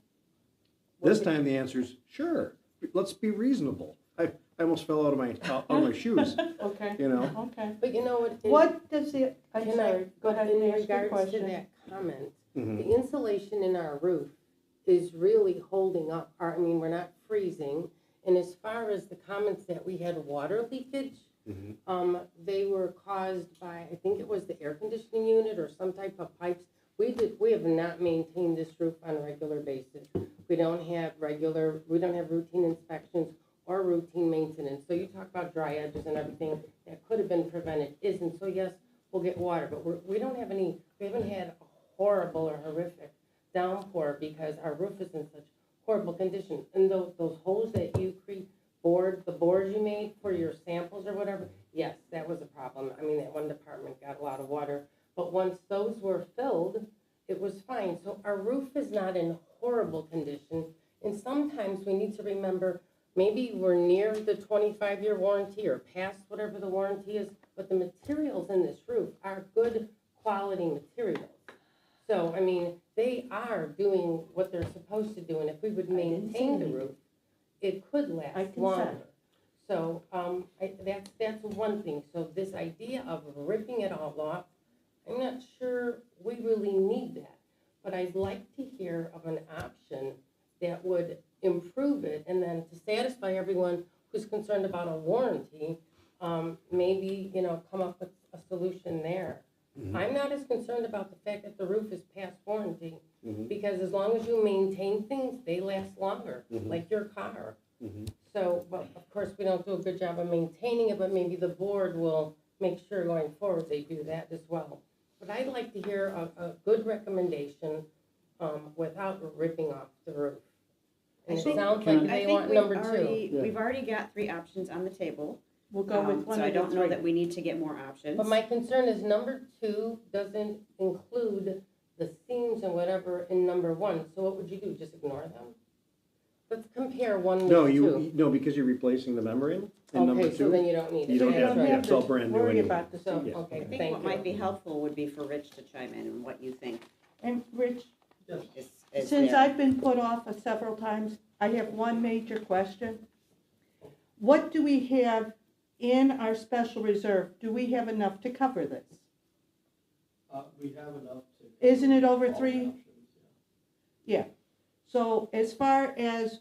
This time, the answer is, sure, let's be reasonable. I almost fell out of my shoes, Okay. Okay. But you know what? What does the, I'm Can sorry, go ahead and In ask your regards to question. that comment, Mhm. the insulation in our roof is really holding up. I mean, we're not freezing. And as far as the comments that we had water leakage, they were caused by, I think it was the air conditioning unit or some type of pipes. We have not maintained this roof on a regular basis. We don't have routine inspections or routine maintenance. So you talk about dry edges and everything that could have been prevented isn't. So yes, we'll get water, but we haven't had a horrible or horrific downpour because our roof is in such horrible condition. And those holes that you the boards you made for your samples or whatever, yes, that was a problem. I mean, that one department got a lot of water, but once those were filled, it was fine. So our roof is not in horrible condition. And sometimes we need to remember, maybe we're near the 25-year warranty or past whatever the warranty is, but the materials in this roof are good quality materials. So, I mean, they are doing what they're supposed to do, and if we would maintain the roof, it could last longer. So, that's one thing. So this idea of ripping it all off, I'm not sure we really need that. But I'd like to hear of an option that would improve it, and then to satisfy everyone who's concerned about a warranty, maybe, come up with a solution there. I'm not as concerned about the fact that the roof is past warranty, because as long as you maintain things, they last longer, like your car. So, but of course, we don't do a good job of maintaining it, but maybe the board will make sure going forward they do that as well. But I'd like to hear a good recommendation without ripping off the roof. And it sounds like they want number two. We've already got 3 options on the table. We'll go with one So I of the don't know three. that we need to get more options. But my concern is number 2 doesn't include the seams and whatever in number 1. So what would you do? Just ignore them? Let's compare 1 with 2. No, because you're replacing the membrane in number Okay, so then 2. you don't need it. You don't That's have, right. yeah, it's all brand new Worry anyway. about the So, seams. okay, I think thank what might be you. helpful would be for Rich to chime in and what you think And Rich, is since there. I've been put off several times, I have one major question. What do we have in our special reserve? Do we have enough to cover this? We have enough to. Isn't it over all 3? options, Yeah. So as far as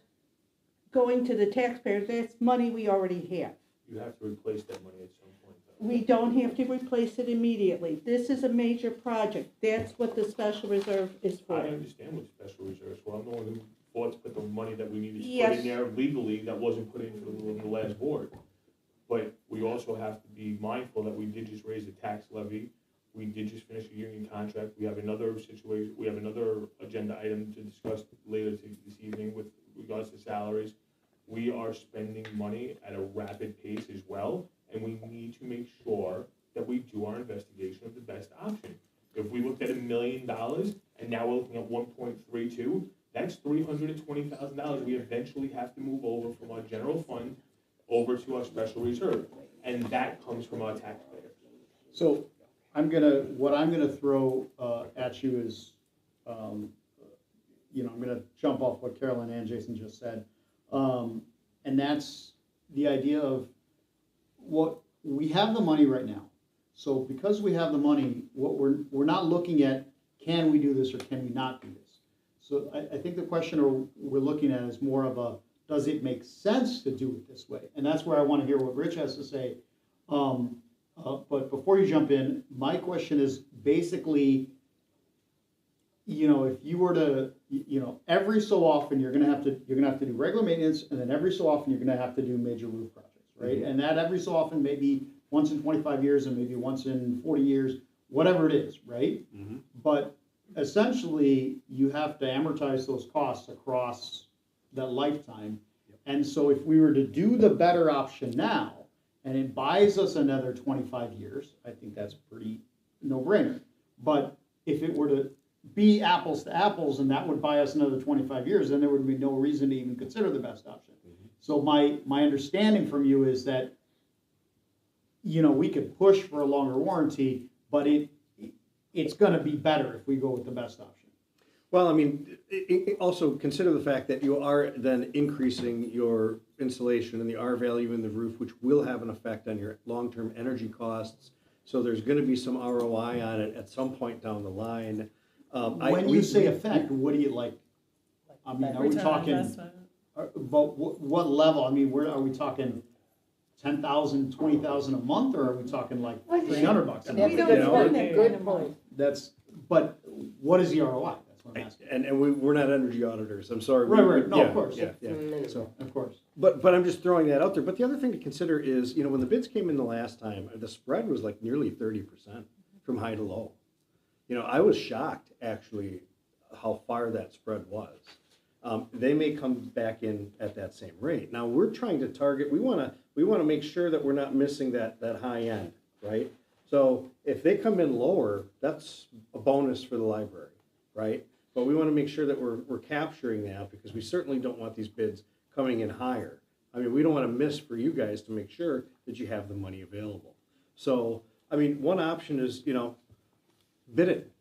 going to the taxpayers, that's money we already have. You have to replace that money at some point, though. We don't have to replace it immediately. This is a major project. That's what the special reserve is I for. understand what special reserves for. I'm the one who fought to put the money that we needed to put Yes. in there legally that wasn't put in for the last board. But we also have to be mindful that we did just raise the tax levy. We did just finish a union contract. We have another situation, we have another agenda item to discuss later this evening with regards to salaries. We are spending money at a rapid pace as well, and we need to make sure that we do our investigation of the best option. If we looked at $1 million and now we're looking at 1.32, that's $320,000 we eventually have to move over from our general fund over to our special reserve, and that comes from our taxpayers. So what I'm gonna throw at you is, I'm gonna jump off what Carolyn and Jason just said. And that's the idea of what, we have the money right now. So because we have the money, what we're not looking at, can we do this or can we not do this? So I think the question we're looking at is more of a, does it make sense to do it this way? And that's where I want to hear what Rich has to say. But before you jump in, my question is basically, if you were to, every so often you're gonna have to do regular maintenance, and then every so often you're gonna have to do major roof projects, right? And that every so often, maybe once in 25 years and maybe once in 40 years, whatever it is, right? But essentially, you have to amortize those costs across that lifetime. And so if we were to do the better option now, and it buys us another 25 years, I think that's pretty no-brainer. But if it were to be apples to apples and that would buy us another 25 years, then there would be no reason to even consider the best option. So my understanding from you is that, we could push for a longer warranty, but it's gonna be better if we go with the best option. Well, I mean, also consider the fact that you are then increasing your insulation and the R value in the roof, which will have an effect on your long-term energy costs. So there's going to be some ROI on it at some point down the line. When you say effect, what do you like? I mean, are we Return on talking, investment. but what level? I mean, are we talking 10,000, 20,000 a month, or are we talking like Well, $300 a month? That's We a don't good spend point. that kind Good of money. point. That's, but what is the ROI? That's what I'm asking. And we're not energy auditors, I'm sorry. Right, no, of Yeah, course. Yeah, yeah. Minimum. So, of course. But I'm just throwing that out there. But the other thing to consider is, you know, when the bids came in the last time, the spread was like nearly 30% from high to low. You know, I was shocked actually how far that spread was. They may come back in at that same rate. Now, we're trying to target, we wanna make sure that we're not missing that high end, right? So if they come in lower, that's a bonus for the library, right? But we wanna make sure that we're capturing that, because we certainly don't want these bids coming in higher. I mean, we don't wanna miss for you guys to make sure that you have the money available. So, I mean, one option is, you know, bid it.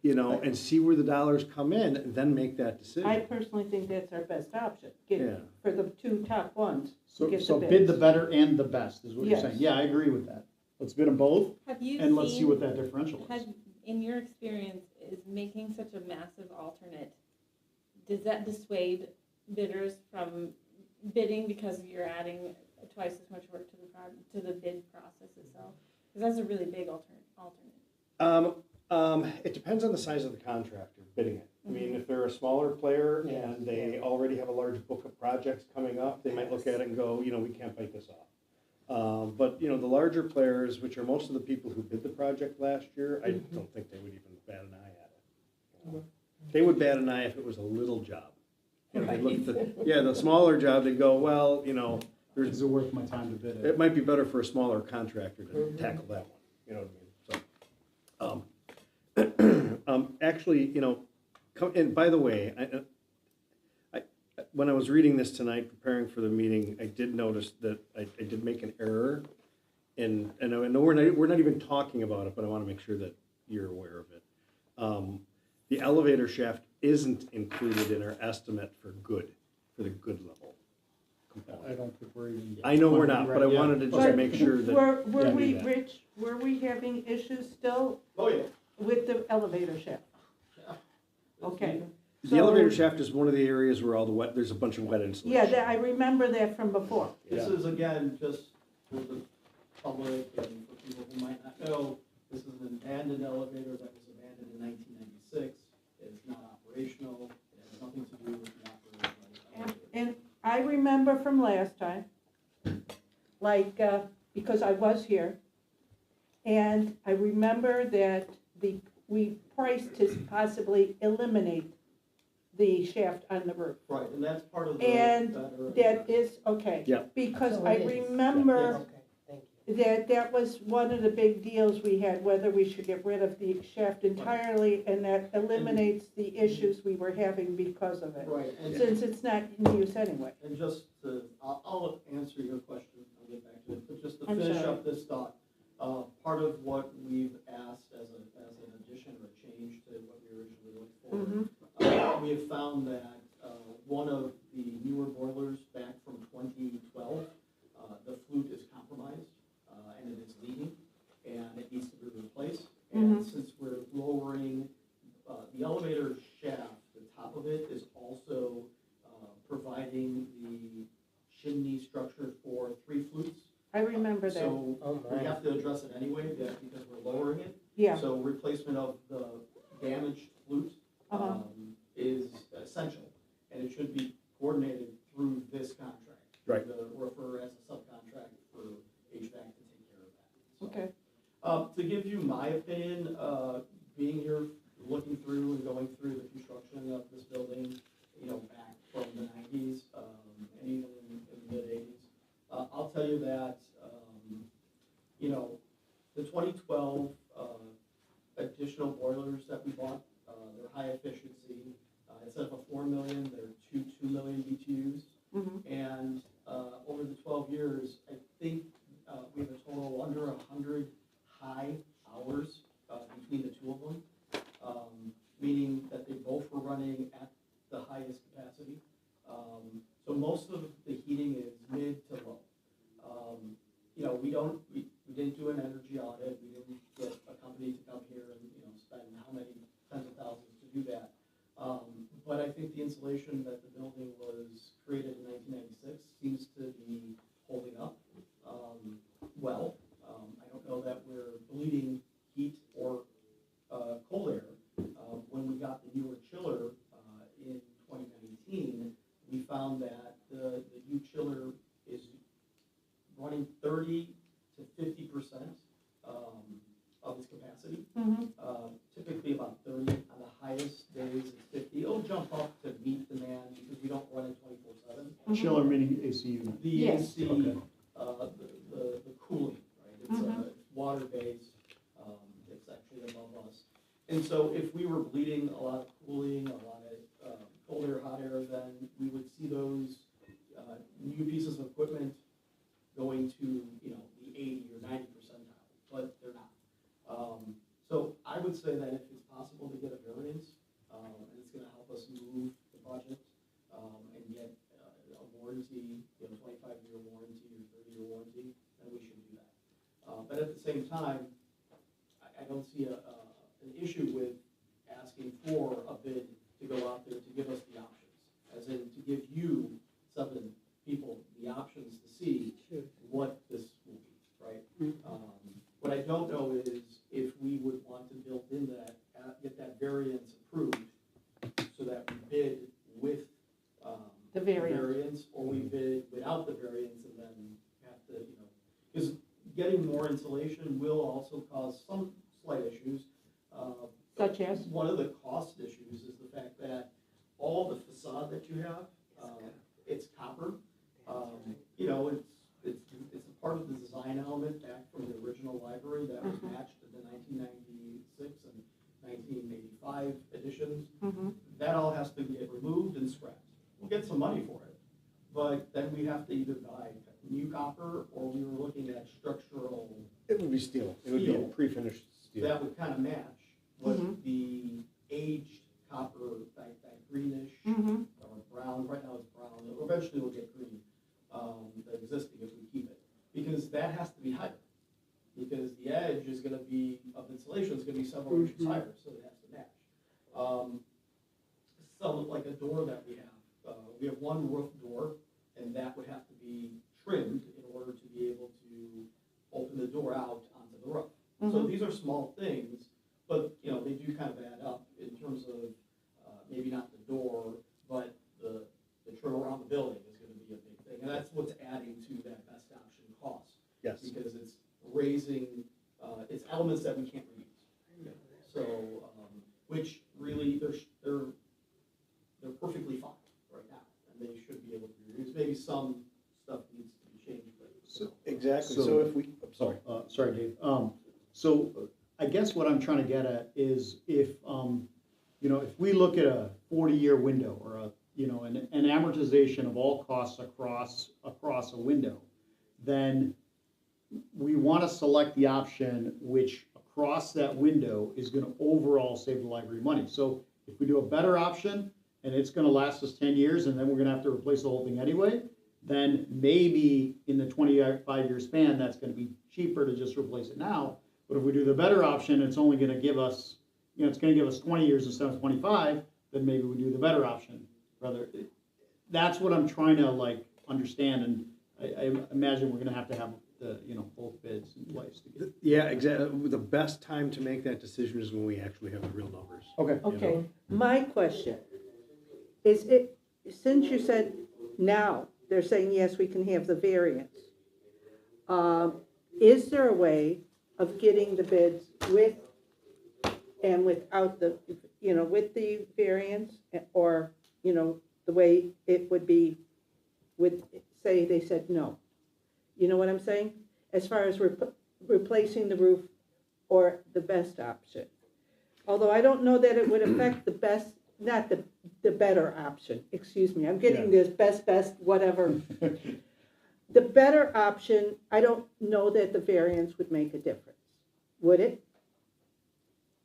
You know, and see where the dollars come in, and then make that decision. I personally think that's our best option, Yeah. get, for the two top ones. So, Get the so bid bids. the better and the best is what you're Yes. saying. Yeah, I agree with that. Let's bid them both, Have you and let's see seen- what that differential is. Has, in your experience, is making such a massive alternate, does that dissuade bidders from bidding because you're adding twice as much work to to the bid process itself? Because that's a really big alternate. It depends on the size of the contractor bidding it. I mean, if they're a smaller player and they already have a large book of projects coming up, they might look at it and go, you know, we can't bite this off. But, you know, the larger players, which are most of the people who bid the project last year, I don't think they would even bat an eye at it. They would bat an eye if it was a little job. You know, they look at the smaller job, they go, well, you know, Is it worth my time to bid it? it might be better for a smaller contractor to tackle that one, you know what I mean? So, actually, you know, and by the way, when I was reading this tonight, preparing for the meeting, I did notice that I did make an error. And I know we're not even talking about it, but I want to make sure that you're aware of it. The elevator shaft isn't included in our estimate for the good level component. I don't think we're even. I know we're not, but I Yeah. wanted to just But make sure that. Were Yeah, we, do that. Rich, were we having issues still Oh, yeah. with the elevator shaft? Okay. The elevator shaft is one of the areas where there's a bunch of wet Yeah, insulation. I remember that from before. This is, again, just for the public and for people who might not know, this is an abandoned elevator that was abandoned in 1996. It's not operational, it has nothing to do with the operation of the elevator. And I remember from last time, like, because I was here, and I remember that we priced to possibly eliminate the shaft on the roof. Right, and that's part of the. And better- that is, okay. Yeah. Because So I it is. remember Okay, thank you. that was one of the big deals we had, whether we should get rid of the shaft entirely, and that eliminates the issues we were having because of it, Right, and since it's not in use anyway. And just to, I'll answer your question, I'll get back to it, but just to I'm finish sorry. up this thought, part of what we've asked as an addition or a change to what we originally looked for, Mhm. we have found that one of the newer boilers back from 2012, the flute is compromised, and it is leaking, and it needs to be replaced. And since we're lowering the elevator shaft, the top of it is also providing the chimney structure for 3 flutes. I remember that, So Oh, we my. have to address it anyway, because we're lowering it. yeah. So replacement of the damaged flute Uh-huh. is essential, and it should be coordinated through this contract. Right. The roofer as a subcontract for HVAC to take care of that. So, Okay. To give you my opinion, being here, looking through and going through the construction of this building, you know, back from the 90s, and even in the mid-80s, I'll tell you that, you know, the 2012 additional boilers that we bought, they're high efficiency. Instead of a 4 million, they're 2 million BTUs. Mhm. And over the 12 years, I think we have a total under 100 high hours between the two of them, meaning that they both were running at the highest capacity. So most of the heating is mid to low. You know, we didn't do an energy audit. We didn't get a company to come here and, you know, spend how many tens of thousands to do that. But I think building was created in 1996, seems to be holding up well. I don't know that we're bleeding heat or cold air. When we got the newer chiller in 2019, we found that the new chiller is running 30 to 50% of its capacity. Typically about 30. On the highest days, it's 50. It'll jump up to meet demand because we don't run it 24/7. Chiller meaning AC unit. The Yes. AC, Okay. the cooling, right? It's water-based. It's actually above us. And so if we were bleeding a lot of cooling, a lot of cold air, hot air, then we would see those new pieces of equipment going to, the 80 or 90 percentile, but they're not. So I would say that if it's possible to get a variance, and it's gonna help us move the project, and get a warranty, 25-year warranty or 30-year warranty, then we should do that. But at the same time, I don't see an issue with asking for a bid to go out there to give us the options, as in to give you, 7 people, the options to see what this will be, right? What I don't know is if we would want to build in that, get that variance approved, so that we bid with The variance. or we bid without the variance and then have to, because getting more insulation will also cause some slight issues. Such as? One of the cost issues is the fact that all the facade that you have, it's copper. It's a part of the design element back from the original library that was matched in the 1996 and 1985 editions. That all has to get removed and scrapped. We'll get some money for it, but then we have to either buy new copper or we were looking at structural It would be steel. It would be a Steel. pre-finished steel. that would kind of match what the aged copper, that greenish or brown, right now it's brown, eventually we'll get green, the existing if we keep it. Because that has to be higher, because the edge is gonna be, of insulation is gonna be several inches higher, so it has to match. Some, like a door that we have one roof door, and that would have to be trimmed in order to be able to open the door out onto the roof. So these are small things, but, they do kind of add up in terms of, maybe not the door, but the trim around the building is gonna be a big thing. And that's what's adding to that best option cost. Yes. Because it's raising, it's elements that we can't reuse. So, which really, they're perfectly fine right now, and they should be able to be reused. Maybe some stuff needs to be changed, but. Exactly. So- So if we, I'm sorry. Sorry, Dave. So I guess what I'm trying to get at is if we look at a 40-year window or an amortization of all costs across a window, then we want to select the option which across that window is going to overall save the library money. So if we do a better option and it's going to last us 10 years and then we're going to have to replace the whole thing anyway, then maybe in the 25-year span, that's going to be cheaper to just replace it now. But if we do the better option, it's only going to give us, it's going to give us 20 years instead of 25, then maybe we do the better option. That's what I'm trying to understand, and I imagine we're going to have the, both bids in place to get. Yeah, exactly. The best time to make that decision is when we actually have the real numbers. Okay. Okay, my question, is it, since you said now, they're saying, yes, we can have the variance. Is there a way of getting the bids with and without the, with the variance, or, the way it would be with, say they said no? You know what I'm saying? As far as replacing the roof or the best option. Although I don't know that it would affect the best, not the better option, excuse me, I'm getting this best, whatever. The better option, I don't know that the variance would make a difference. Would it?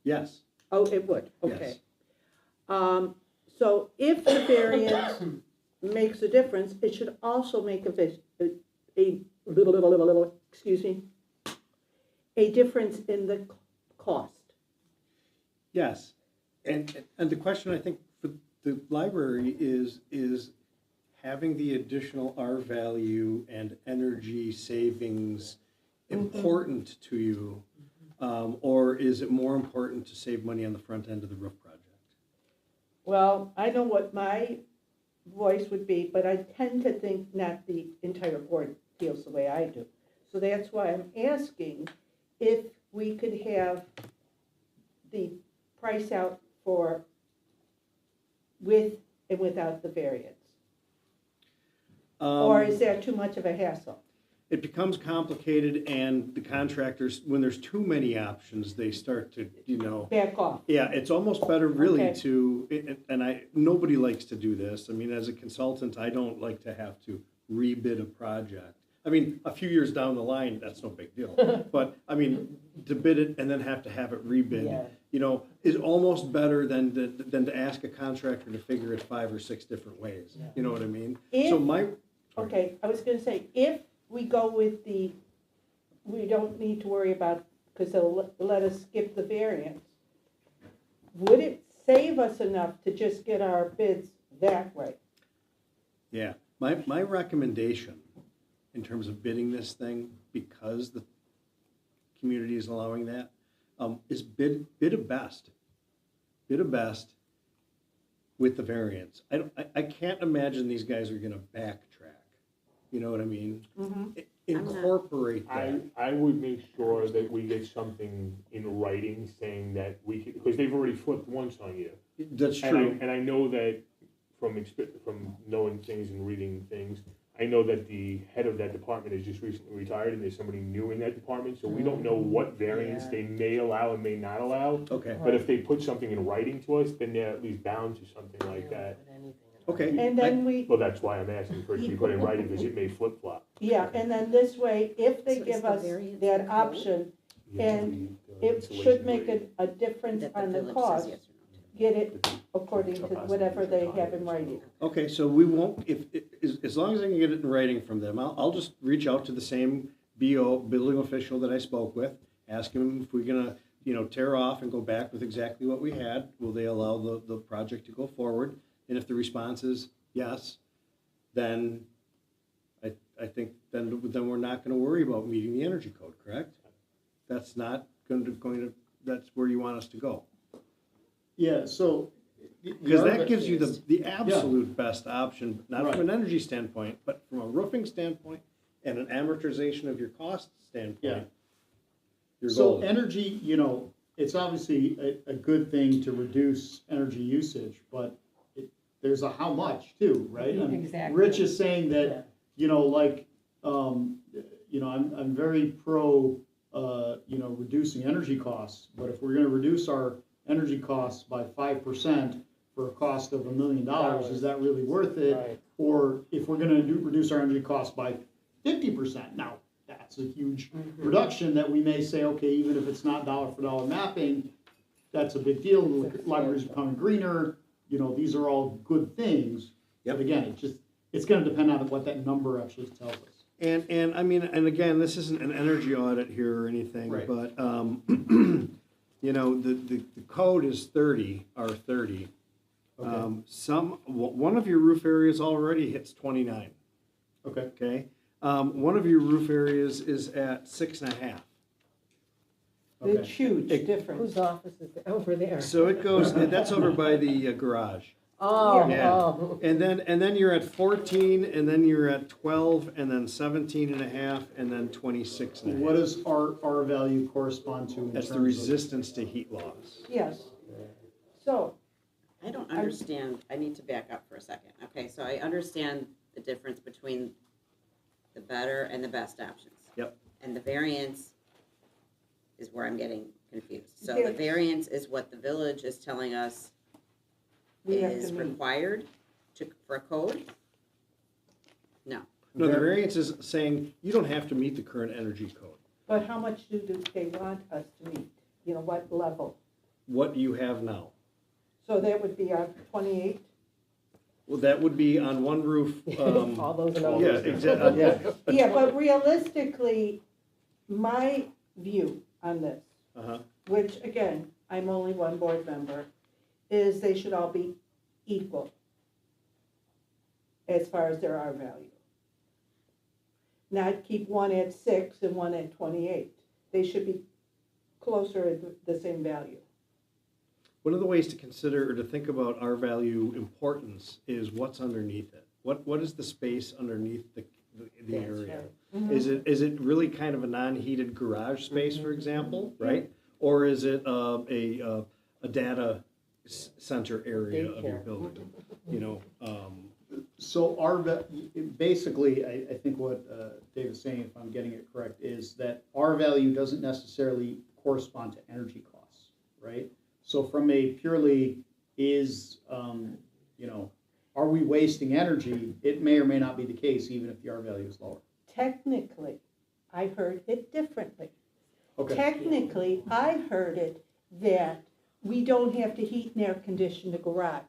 Yes. Oh, it would, okay. Yes. So if the variance makes a difference, it should also make a excuse me, a difference in the cost. Yes. And the question, I think, for the library is having the additional R value and energy savings important to you? Or is it more important to save money on the front end of the roof project? Well, I know what my voice would be, but I tend to think not the entire board feels the way I do. So that's why I'm asking if we could have the price out for with and without the variance. Or is that too much of a hassle? It becomes complicated, and the contractors, when there's too many options, they start to, Back off. yeah, it's almost better really Okay. nobody likes to do this. I mean, as a consultant, I don't like to have to rebid a project. I mean, a few years down the line, that's no big deal. But, I mean, to bid it and then have to have it rebid, is almost better than to ask a contractor to figure it 5 or 6 different ways. You know what I mean? Okay, I was gonna say, if we go with we don't need to worry about, because they'll let us skip the variance, would it save us enough to just get our bids that way? Yeah, my recommendation in terms of bidding this thing, because the community is allowing that, is bid a best. Bid a best with the variance. I can't imagine these guys are gonna backtrack. You know what I mean? Incorporate that. I would make sure that we get something in writing saying that we could, because they've already flipped once on you. That's true. And I know that from knowing things and reading things, I know that the head of that department is just recently retired, and there's somebody new in that department, so we don't know what variance they may allow and may not allow. Okay. But if they put something in writing to us, then they're at least bound to something like that. Okay. And then Well, that's why I'm asking for it to be put in writing, because it may flip-flop. Yeah, and then this way, if they So is give the us variance that included? option, and it should make a difference That on the village says cost, yes or no to. get it according to whatever they have in writing. Okay, so we won't, as long as I can get it in writing from them, I'll just reach out to the same building official that I spoke with, ask him if we're gonna, tear off and go back with exactly what we had, will they allow the project to go forward? And if the response is yes, then I think then we're not gonna worry about meeting the energy code, correct? That's not going to, that's where you want us to go. Yeah, so. Because that gives you the absolute best option, not from an energy standpoint, but from a roofing standpoint and an amortization of your cost standpoint. Yeah. Your So goal. energy, it's obviously a good thing to reduce energy usage, but there's a how much too, right? I mean, Exactly. Rich is saying that, I'm very pro, reducing energy costs, but if we're gonna reduce our energy costs by 5% for a cost of $1 million, is that really worth it? Right. Or if we're gonna reduce our energy costs by 50%, now, that's a huge reduction that we may say, okay, even if it's not dollar for dollar mapping, that's a big deal, the library's becoming greener, these are all good things. Yep. But again, it's gonna depend on what that number actually tells us. And I mean, and again, this isn't an energy audit here or anything, Right. but, the code is 30, R30. One of your roof areas already hits 29, Okay. okay? One of your roof areas is at 6.5. Okay. It's huge difference. Whose office is over there? So it goes, that's over by the garage. Oh, Yeah. oh. And then you're at 14, and then you're at 12, and then 17.5, and then 26.5. What does R value correspond to in That's the terms of- resistance to heat loss. Yes. So, I don't understand, I need to back up for a second. Okay, so I understand the difference between the better and the best options. Yep. And the variance is where I'm getting confused. So the Yes. variance is what the village is telling us we have is to meet. required for a code? No. No, the variance is saying you don't have to meet the current energy code. But how much do they want us to meet? What level? What you have now. So that would be on 28? Well, that would be on one roof. All those numbers. Yeah, exactly. Yeah. Yeah, but realistically, my view on this, Uh-huh. which again, I'm only one board member, is they should all be equal as far as their R value. Not keep one at 6 and one at 28. They should be closer at the same value. One of the ways to consider or to think about R value importance is what's underneath it. What is the space underneath the That's area? right. Is it really kind of a non-heated garage space, for example, right? Or is it a data center area of your building? You know, So basically, I think what Dave is saying, if I'm getting it correct, is that R value doesn't necessarily correspond to energy costs, right? So from a purely are we wasting energy, it may or may not be the case, even if the R value is lower. Technically, I heard it differently. Okay. Technically, I heard it that we don't have to heat and air condition the garage.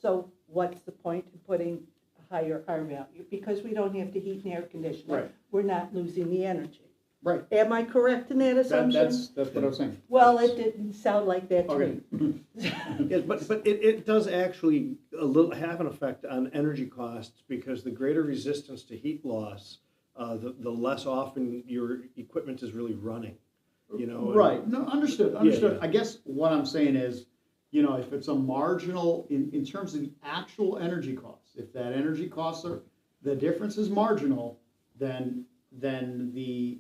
So what's the point of putting a higher R value? Because we don't have to heat and air condition it. Right. We're not losing the energy. Right. Am I correct in that assumption? That's what I was saying. Well, it didn't sound like that to Okay. me. yes, but it does actually have an effect on energy costs, because the greater resistance to heat loss, the less often your equipment is really running. You know. Right, no, understood. Yeah. I guess what I'm saying is, if it's a marginal, in terms of the actual energy costs, if that energy costs the difference is marginal, then the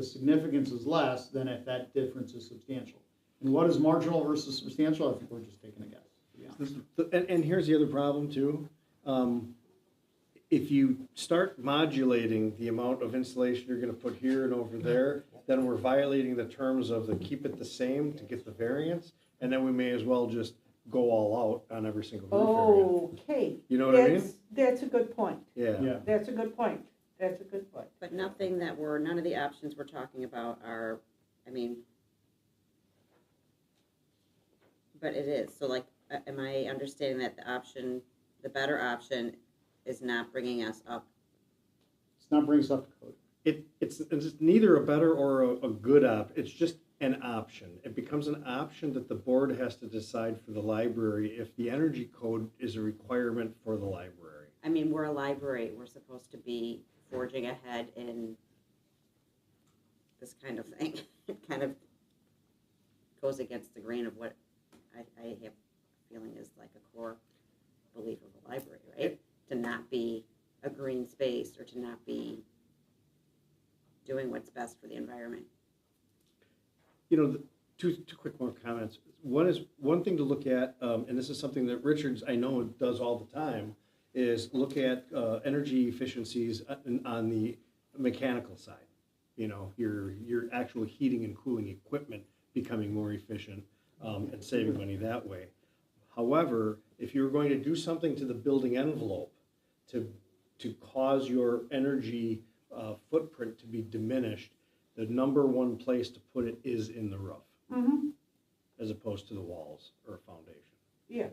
significance is less than if that difference is substantial. And what is marginal versus substantial? I think we're just taking a guess, to be honest. And here's the other problem too. If you start modulating the amount of insulation you're going to put here and over there, then we're violating the terms of the keep it the same to get the variance, and then we may as well just go all out on every single roof area. Okay. You know what I mean? That's a good point. Yeah. That's a good point. That's a good point. But none of the options we're talking about are, but it is, so like, am I understanding that the better option is not bringing us up? It's not bringing us up to code. It's neither a better or a good it's just an option. It becomes an option that the board has to decide for the library if the energy code is a requirement for the library. We're a library, we're supposed to be forging ahead in this kind of thing. It kind of goes against the grain of what I have a feeling is like a core belief of the library, right? To not be a green space, or to not be doing what's best for the environment. Two quick more comments. One thing to look at, and this is something that Richards, I know, does all the time, is look at energy efficiencies on the mechanical side. Your actual heating and cooling equipment becoming more efficient and saving money that way. However, if you're going to do something to the building envelope to cause your energy footprint to be diminished, the number one place to put it is in the roof, as opposed to the walls or foundation. Yes,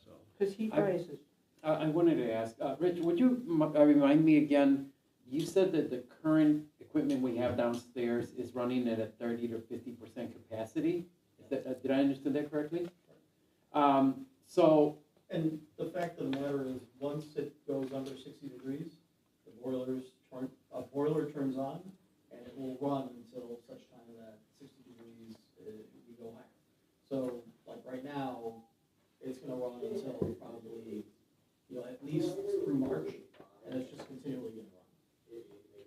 So. because heat rises. I wanted to ask, Rich, would you remind me again, you said that the current equipment we have downstairs is running at a 30 to 50% capacity? Did I understand that correctly? And the fact of the matter is, once it goes under 60 degrees, a boiler turns on, and it will run until such time that 60 degrees, we go higher. So, like right now, it's gonna run until probably, at least through March, and it's just continually gonna run.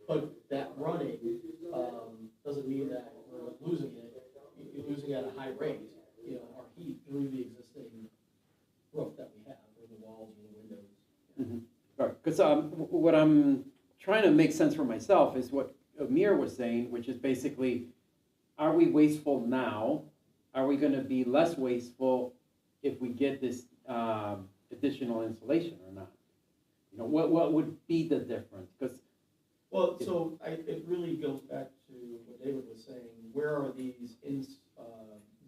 But that running, doesn't mean that we're losing it. You're losing it at a high rate, our heat through the existing roof that we have, or the walls or the windows. Mm-hmm. Right, because what I'm trying to make sense for myself is what Amir was saying, which is basically, are we wasteful now? Are we going to be less wasteful if we get this additional insulation or not? What would be the difference? Because it really goes back to what David was saying. Where are these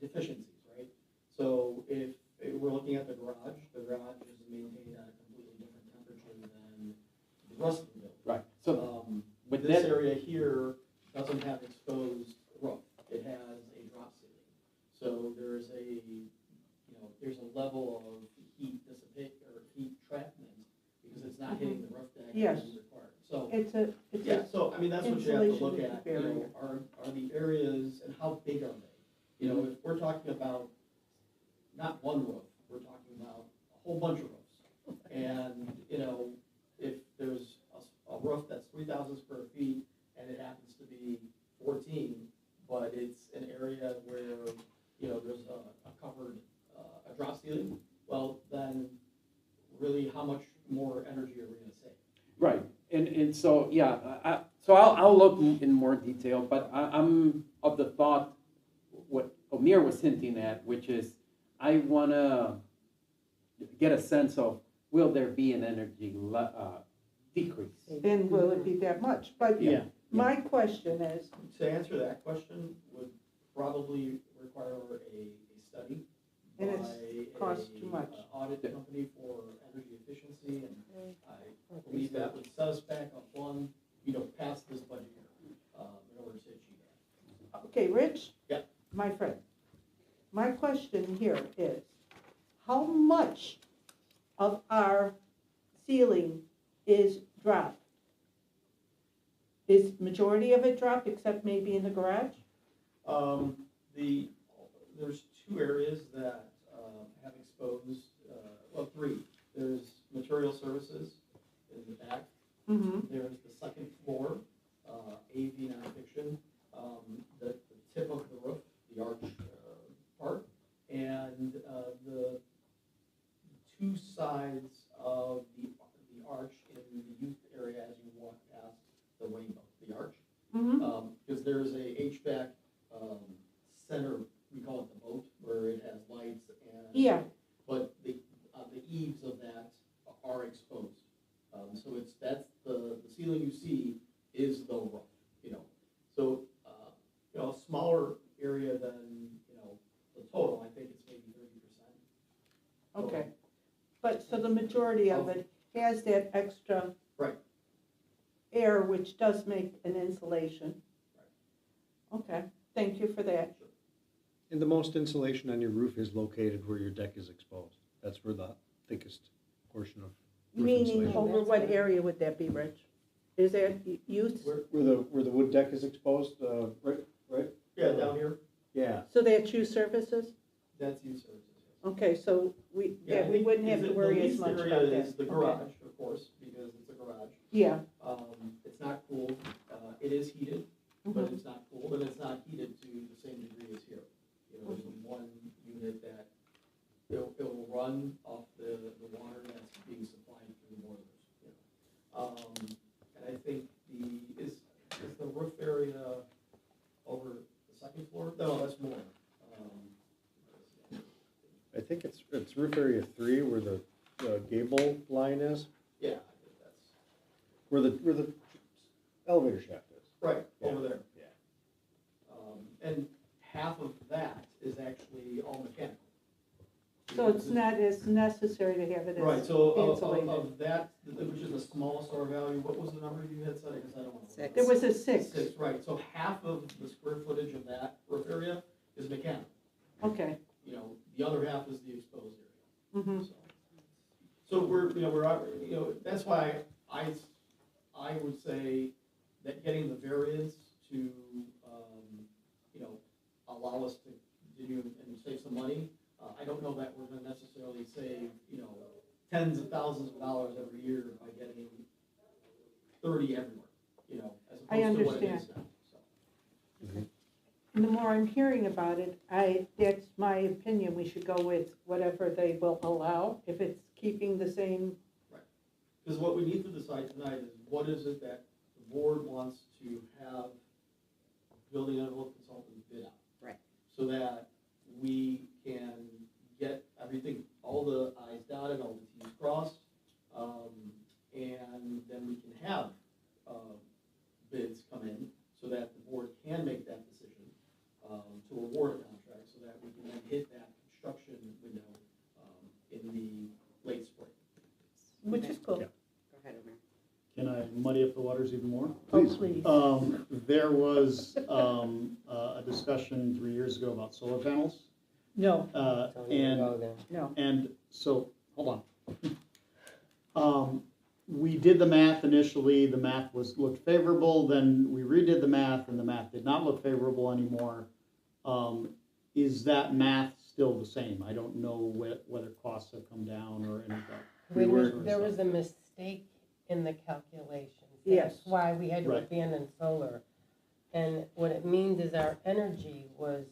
deficiencies, right? So if we're looking at the garage is maintained at a completely different temperature than the rest of the building. Right. So with this that area here doesn't have exposed roof. It has a drop ceiling. So there's a level of heat not hitting the roof deck Yes. as required. So, It's a yeah, so, I mean, that's what you have to look insulation at, you know, barrier. are the areas, and how big are they? You know, if we're talking about not one roof, we're talking about a whole bunch of roofs. And, you know, if there's a roof that's 3,000 square feet, and it happens to be 14, but it's an area where, you know, there's a covered, a drop ceiling, well, then really, how much more energy are we gonna save? Right, and so, yeah, so I'll look in more detail, but I'm of the thought, what Amir was hinting at, which is, I wanna get a sense of, will there be an energy decrease? And will it be that much? But Yeah. my question is, To answer that question would probably require a study by And it's cost too much. audit company for energy efficiency, and I believe that would set us back on one, you know, past this budget year, in order to achieve that. okay, Rich? Yeah. My friend, my question here is, how much of our ceiling is drop? Is majority of it drop, except maybe in the garage? There's two areas that, have exposed, well, three. There's material services in the back. Mm-hmm. There's the second floor, AV nonfiction, the tip of the roof, the arch, part, and, the two sides of the arch in the youth area as you walk past the rainbow, the arch. Mm-hmm. Because there's a HVAC, center, we call it the boat, where it has lights and. Yeah. But the eaves of that are exposed. So that's the ceiling you see is the roof, you know. So, you know, a smaller area than, you know, the total, I think it's maybe 30%. Okay, but so the majority of it has that extra Right. air, which does make an insulation. Okay, thank you for that. And the most insulation on your roof is located where your deck is exposed. That's where the thickest portion of roof Meaning insulation. over what area would that be, Rich? Is that youth? Where the wood deck is exposed, right? Yeah, down here, Yeah. So that's youth services? that's youth services. Okay, so we wouldn't have to worry as much about that. The least area is the Okay. garage, of course, because it's a garage. Yeah, It's not cooled, it is heated, but mhm. it's not cooled, and it's not heated to the same degree as here. You know, there's one unit that it'll run off the water that's being supplied through the boilers. You know. And I think is the roof area over the second floor? No, that's more. I think it's roof area 3 where the gable line is, Yeah, I think that's, where the elevator shaft is. right, Yeah. over there. Yeah. And half of that is actually all mechanical. So it's not as necessary to have it Right, as so insulated. of that, which is the smallest R value, what was the number you had said, because I don't want to. Six. There was a 6. Six, right, so half of the square footage of that roof area is mechanical. Okay. You know, the other half is the exposed area. Mm-hmm. So we're, that's why I would say that getting the variance to, you know, allow us to continue and save some money, I don't know that we're gonna necessarily save, you know, tens of thousands of dollars every year by getting 30 everywhere, you know, as I opposed to what it understand. is now, so. And the more I'm hearing about it, that's my opinion, we should go with whatever they will allow, if it's keeping the same. Because what we need to decide tonight is what is it that the board wants to have building envelope consultants bid out. Right. So that we can get everything, all the i's dotted, all the t's crossed, and then we can have, bids come in so that the board can make that decision, to award a contract, so that we can then hit that construction window, in the late spring. Which is cool. Yeah. Go ahead, Omar. Can I muddy up the waters even more? Oh, please. There was a discussion 3 years ago about solar panels. No, And no. And so, hold on. we did the math initially, the math looked favorable, then we redid the math and the math did not look favorable anymore. Is that math still the same? I don't know whether costs have come down or any of that. There was a mistake in the calculations. Yes. That's why we had to Right. abandon solar. And what it means is our energy was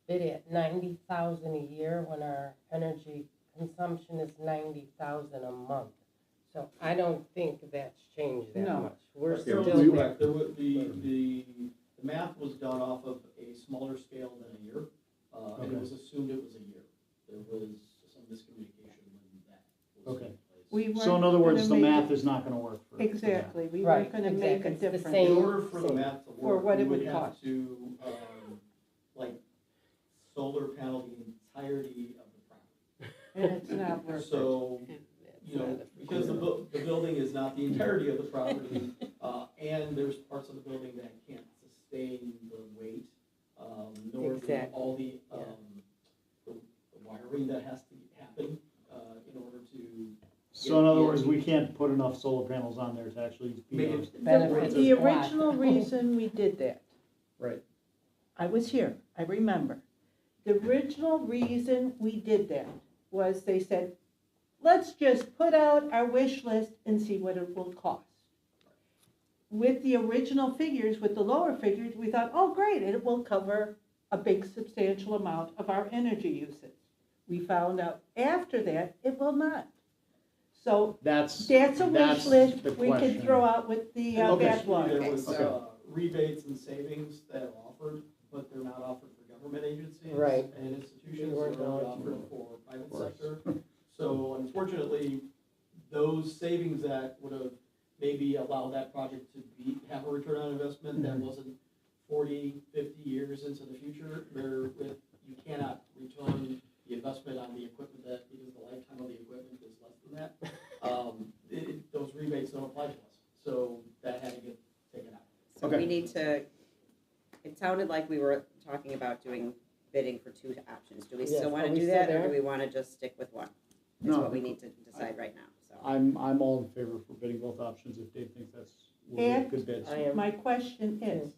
bid at 90,000 a year when our energy consumption is 90,000 a month. So I don't think that's changed that No. much. We're Right, still Carol's there. correct. There would, the math was done off of a smaller scale than a year, and Okay. it was assumed it was a year. There was some miscommunication when that was Okay. in place. We weren't So in other words, the gonna make math is not gonna work for. Exactly, we Right, weren't gonna make a exactly. It's the difference. same. In order for the math to For work, what we it would would have cost. to, like, solar panel the entirety of the property. And it's not worth it. So, you know, because the building is not the entirety of the property, and there's parts of the building that can't sustain the weight, nor do Exactly, all the wiring that has to happen, in order to. So in other words, we can't put enough solar panels on there to actually be. Make it- Benefits The is what? original reason we did that, Right. I was here, I remember. The original reason we did that was they said, let's just put out our wish list and see what it will cost. With the original figures, with the lower figures, we thought, oh, great, it will cover a big substantial amount of our energy usage. We found out after that, it will not. So That's a wish list the we could question. throw out with the And Okay. backlog. There was Okay. rebates and savings that are offered, but they're not offered for government agencies. Right. And institutions, We weren't they're only eligible. offered for private Of course. sector. So unfortunately, those savings that would have maybe allowed that project to have a return on investment that wasn't 40, 50 years into the future, you cannot return the investment on the equipment because the lifetime of the equipment is less than that. Those rebates don't apply to us, so that had to get taken out. So Okay. we need to, it sounded like we were talking about doing bidding for two options. Do we Yes, still are wanna we do still that, or there? do we wanna just stick with one? Is No. what we need to decide right now, so. I'm all in favor for bidding both options if Dave thinks will be And- good bids. I am. My question is,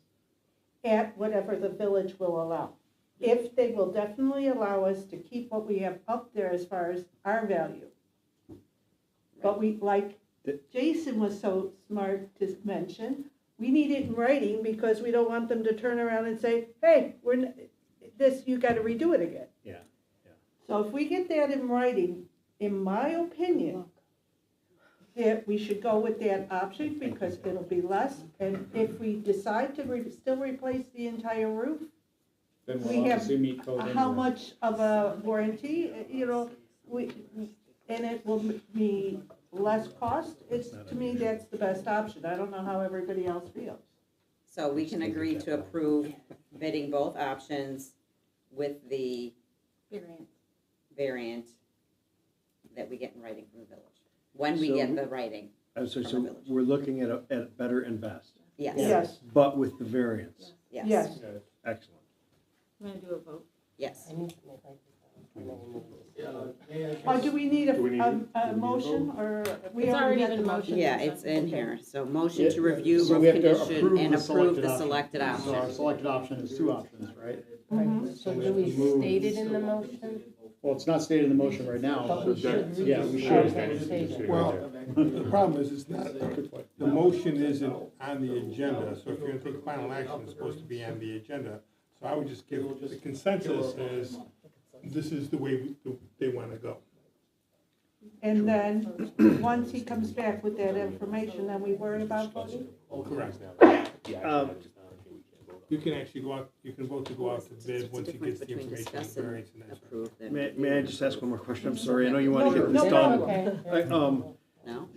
at whatever the village will allow, if they will definitely allow us to keep what we have up there as far as our value. But we, like Jason was so smart to mention, we need it in writing because we don't want them to turn around and say, hey, you gotta redo it again. Yeah, yeah. So if we get that in writing, in my opinion, that we should go with that option because it'll be less. And if we decide to still replace the entire roof, Then we we'll have obviously meet code how anyway. much of a warranty, and it will be less cost, to me, that's the best option. I don't know how everybody else feels. So we can agree to approve bidding both options with the variant that we get in writing from the village. When we get the writing, I'm sorry, From so the village. we're looking at better and best, yes, Yes, but with the variance. yes, yes. Excellent. I'm gonna do a vote. yes. I need to make my decision. Oh, Do we need Do we need a a motion, or we It's already had been the motioned. Yeah, it's in here, so motion to Yeah, review so roof we have to condition approve and the approve the selected selected So our option. selected option is two options, right? Mhm. So do we state it in the motion? Well, it's not stated in the motion right now. But we should read Yeah, we it. should. Okay, say that. Well, the problem is, it's not, the motion isn't on the agenda, so if you're gonna take final action, it's supposed to be on the agenda. So I would just give, the consensus is, this is the way they wanna go. And then, once he comes back with that information, then we worry about voting? Correct. Um, You can actually go out, you can vote to go out to bid What's once the you get difference the between information on discuss the and variance and that's. approve then? May I just ask one more question? I'm sorry, I know you wanna No, get this no, done. Okay. No?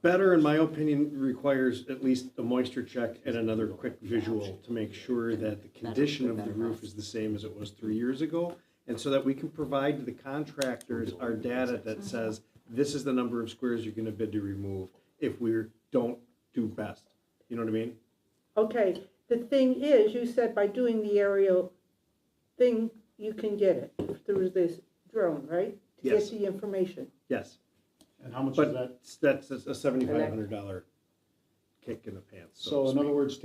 Better, in my opinion, requires at least a moisture check and another quick visual to make sure that the condition of the roof is the same as it was 3 years ago. And so that we can provide to the contractors our data that says, this is the number of squares you're gonna bid to remove if we don't do best. You know what I mean? Okay, the thing is, you said by doing the aerial thing, you can get it through this drone, right? To Yes. get the information. Yes. And how much is But that? that's a $7,500 kick in the pants. So to in other speak. words,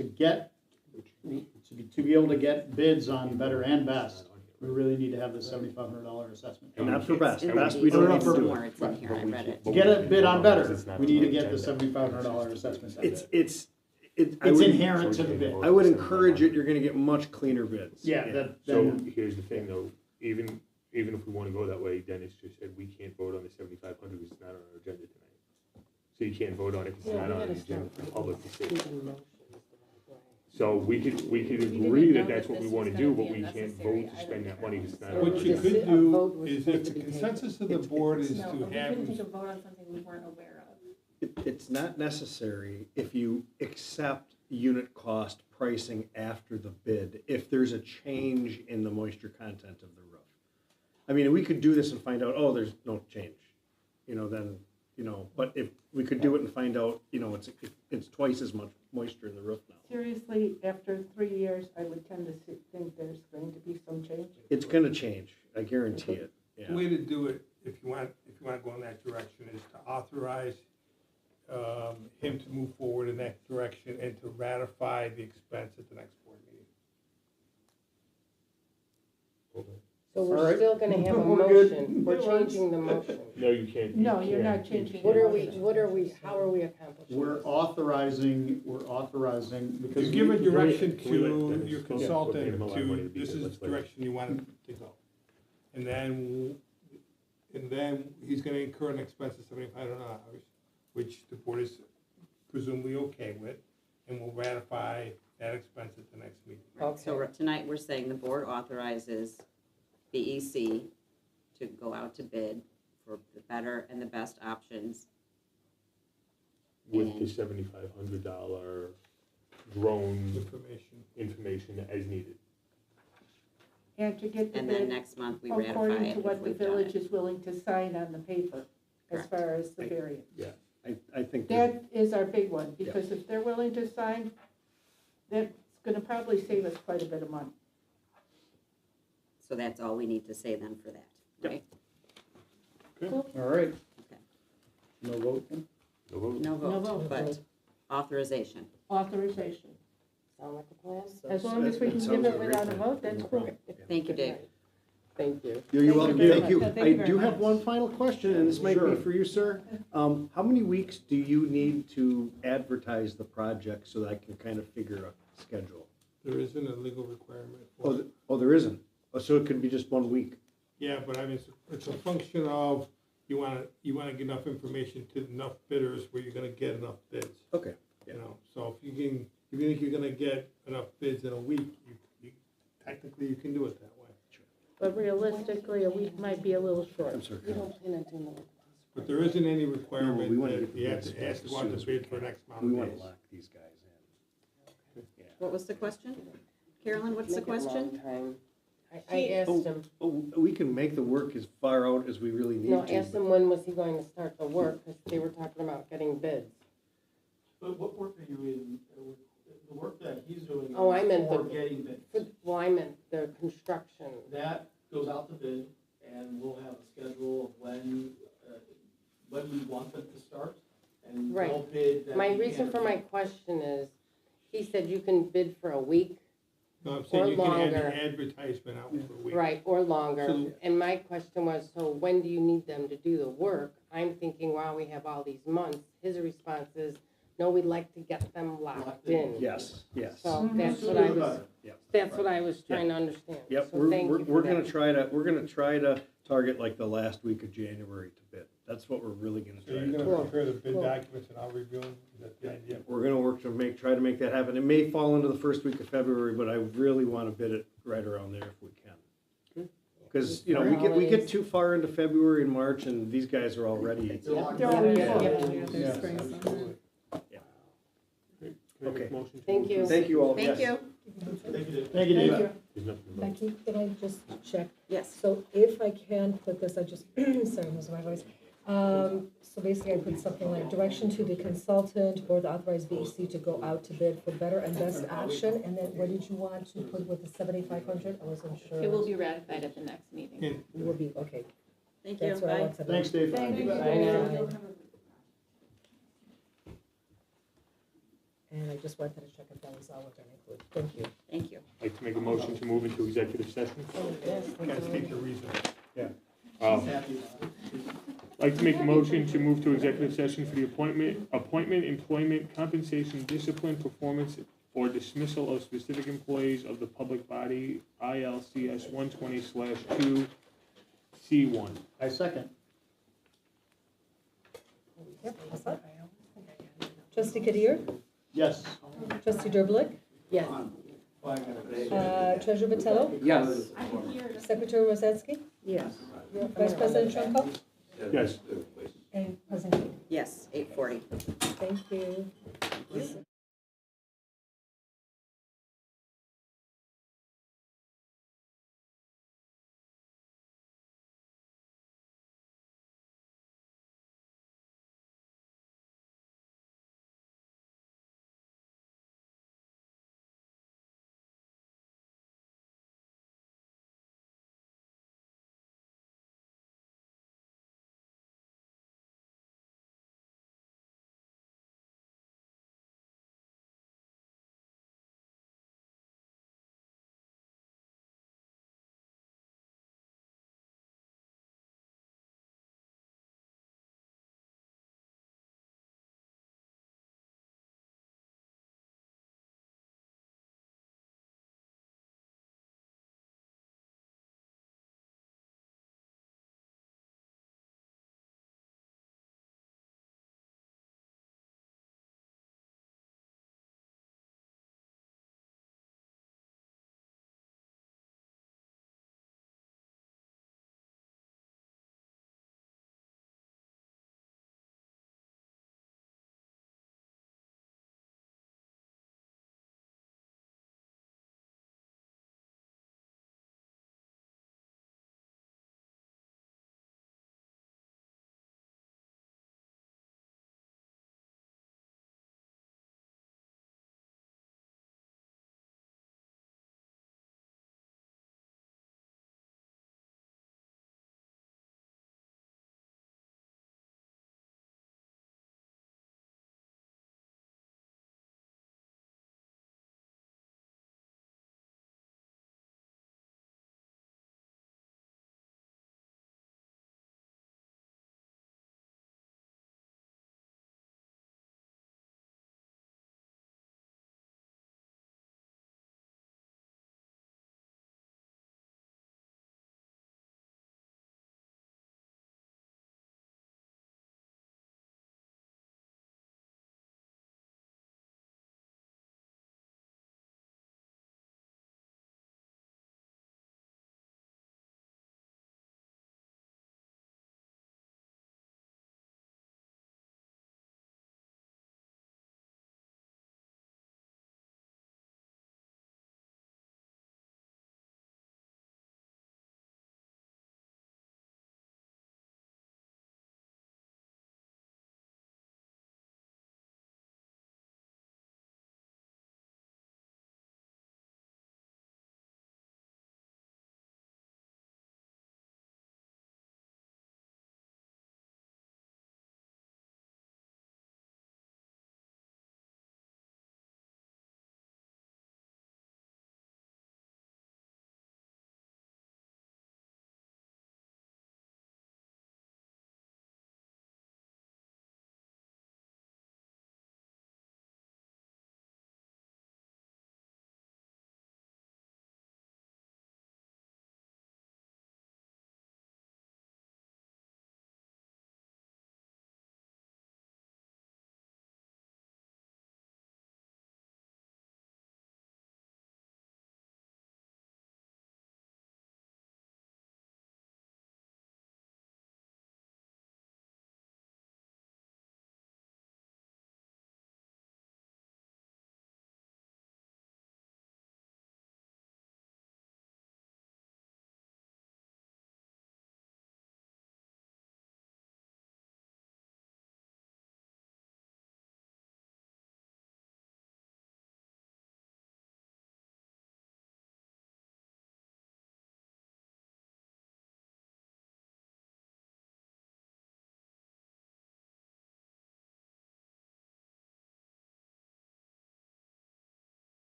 to be able to get bids on better and best, we really need to have the $7,500 assessment. And not for best. It's Best in we the don't detail need to do somewhere. it. It's in here, I read it. To get a bid on better, we need to get the $7,500 assessment. It's It's inherent to the bid. I would encourage it, you're gonna get much cleaner bids. Yeah, that, So then, here's the thing though, even if we wanna go that way, Dennis just said we can't vote on the 7,500 because it's not on our agenda tonight. So you can't vote on it because it's Yeah, not we on the gotta agenda start for the public to see. Keeping motions. So we could didn't agree know that that's that what we this wanna was do, gonna but be we can't unnecessary vote to either. spend that money because it's not on What our you agenda. could A vote do was is supposed if to the be taken. consensus of the board is No, to we have. couldn't take a vote on something we weren't aware of. It's not necessary if you accept unit cost pricing after the bid, if there's a change in the moisture content of the roof. I mean, we could do this and find out, oh, there's no change, then, but if we could do it and find out, it's twice as much moisture in the roof now. Seriously, after 3 years, I would tend to think there's going to be some change. It's gonna change, I guarantee it, yeah. The way to do it, if you want to go in that direction, is to authorize him to move forward in that direction and to ratify the expense at the next board meeting. So All we're right. still gonna have a We're good. motion, we're changing the motion. No, you can't. No, you're can't. not changing. What are we, how are we accomplishing? we're this? authorizing, because. You give a we- direction Can we let to Dennis your go? consultant Yeah, we'll pay him a lot of money to, to be this here. is Let's the let him. direction you want it to go. And then he's gonna incur an expense of $7,500, which the board is presumably okay with, and will ratify that expense at the next meeting. Right, so tonight, we're saying the board authorizes BEC to go out to bid for the better and the best options. With the And- $7,500 drone Information. as needed. And to get the And then bid next month, we ratify according it to if what the we've done village it. is willing to sign on the paper, as Correct. far as the Right. variance. I think that, That is our big one, because if they're willing to sign, that's gonna probably save us quite a bit of money. So that's all we need to say then for that, right? All right. Okay. No vote then? No vote. No No vote, vote. but authorization. Authorization. Sound like a plan? As long as we can That give sounds it a great without a plan. vote, that's No cool. problem. Thank you, Dave. Thank you. You're Thank welcome, you very thank you. much. Thank I you very do have much. one final question, and this might be Sure. for you, sir. How many weeks do you need to advertise the project so that I can kind of figure a schedule? There isn't a legal requirement for it. There isn't? Oh, so it could be just 1 week? Yeah, but I mean, it's a function of, you wanna get enough information to enough bidders where you're gonna get enough bids, Okay. So if you think you're gonna get enough bids in a week, you technically you can do it that way. But realistically, a week might be a little short. I'm sorry. We don't plan on doing that. But there isn't any No, we requirement wanna that get the you have bids to ask as to go out soon to as we bid for can. X amount We of want days. to lock these guys in. What was the question? Carolyn, what's the Make it a long question? time. I asked him, Oh, we can make the work as far out as we really need no, to. asked him when was he going to start the work, because they were talking about getting bids. But what work are you in, the work that he's doing? Oh, I meant for the- getting bids. Well, I meant the construction. That goes out to bid, and we'll have a schedule of when we want them to start, and Right. they'll bid that. My we reason can. for my question is, he said you can bid for a week, No, I'm saying Or you can add longer. the advertisement out for a week. right, or longer. So- And my question was, so when do you need them to do the work? I'm thinking, wow, we have all these months. His response is, no, we'd like to get them locked in. Yes, yes. So that's Sooner what I the was, better. that's what I was trying to understand. Yep, So thank you for we're gonna that. try to target like the last week of January to bid. That's what we're really gonna So try you're to do. gonna Cool. prepare the bid Cool. documents and I'll review them, is that the idea? We're gonna work to try to make that happen. It may fall into the first week of February, but I really wanna bid it right around there if we can. Because, we Holidays. get too far into February and March and these guys are already, Yep, They're yep, already yep. full. Yes, absolutely. Can I make a Okay. motion to Thank you. approve? thank you all. Thank Yes. you. Thank you, Dave. Thank you, Dave. There's nothing to vote. Becky, can I just check? Yes. So if I can put this, I just, sorry, I'm losing my voice. So basically I put something like direction to the consultant or the authorized VEC to go out to bid for better and best action. And then what did you want to put with the 7,500? I wasn't sure. It will be ratified at the next meeting. Will be, okay. Thank you, That's what I bye. want to know. Thanks, Dave. Thank you. Bye now. And I just wanted to check if that was all what I included. Thank you. Thank you. I'd like to make a motion to move into executive session. Gotta state your reason. Um, I'd like to make a motion to move to executive session for the appointment, employment, compensation, discipline, performance, or dismissal of specific employees of the public body, ILCS 120/2C1. I second. Yep, what's that? Trustee Kadir? Yes. Trustee Derblick? Yes. Treasurer Vitello? Yes. Secretary Rosetsky? Yes. Vice President Trumpo? Yes. And President Keating? Yes, 8:40. Thank you.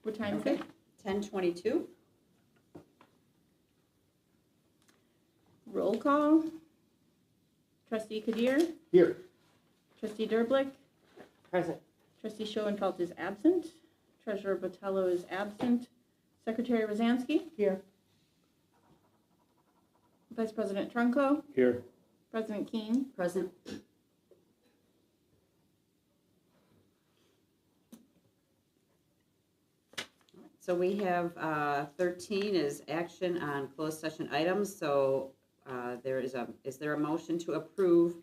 What time is Okay. it? 10:22. Roll call. Trustee Kadir, Here. trustee Derblick, Present. trustee Schoenfeld is absent, treasurer Botello is absent, secretary Rosansky, Here. vice president Trunko, Here. president Keen, Present. So we have 13 is action on closed session items. So is there a motion to approve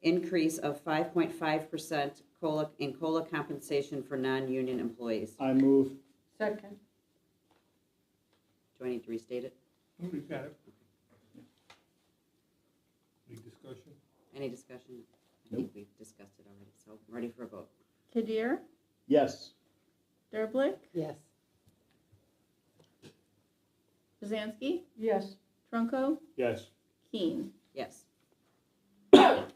increase of 5.5% COLA compensation for non-union employees? I move. Second. Do I need to restate it? We've got it. Any discussion? Any discussion? I think we've discussed it already, so I'm ready for a vote. Kadir, Yes. Derblick, Yes. Rosansky, Yes. Trunko, Yes. Keen. Yes. No,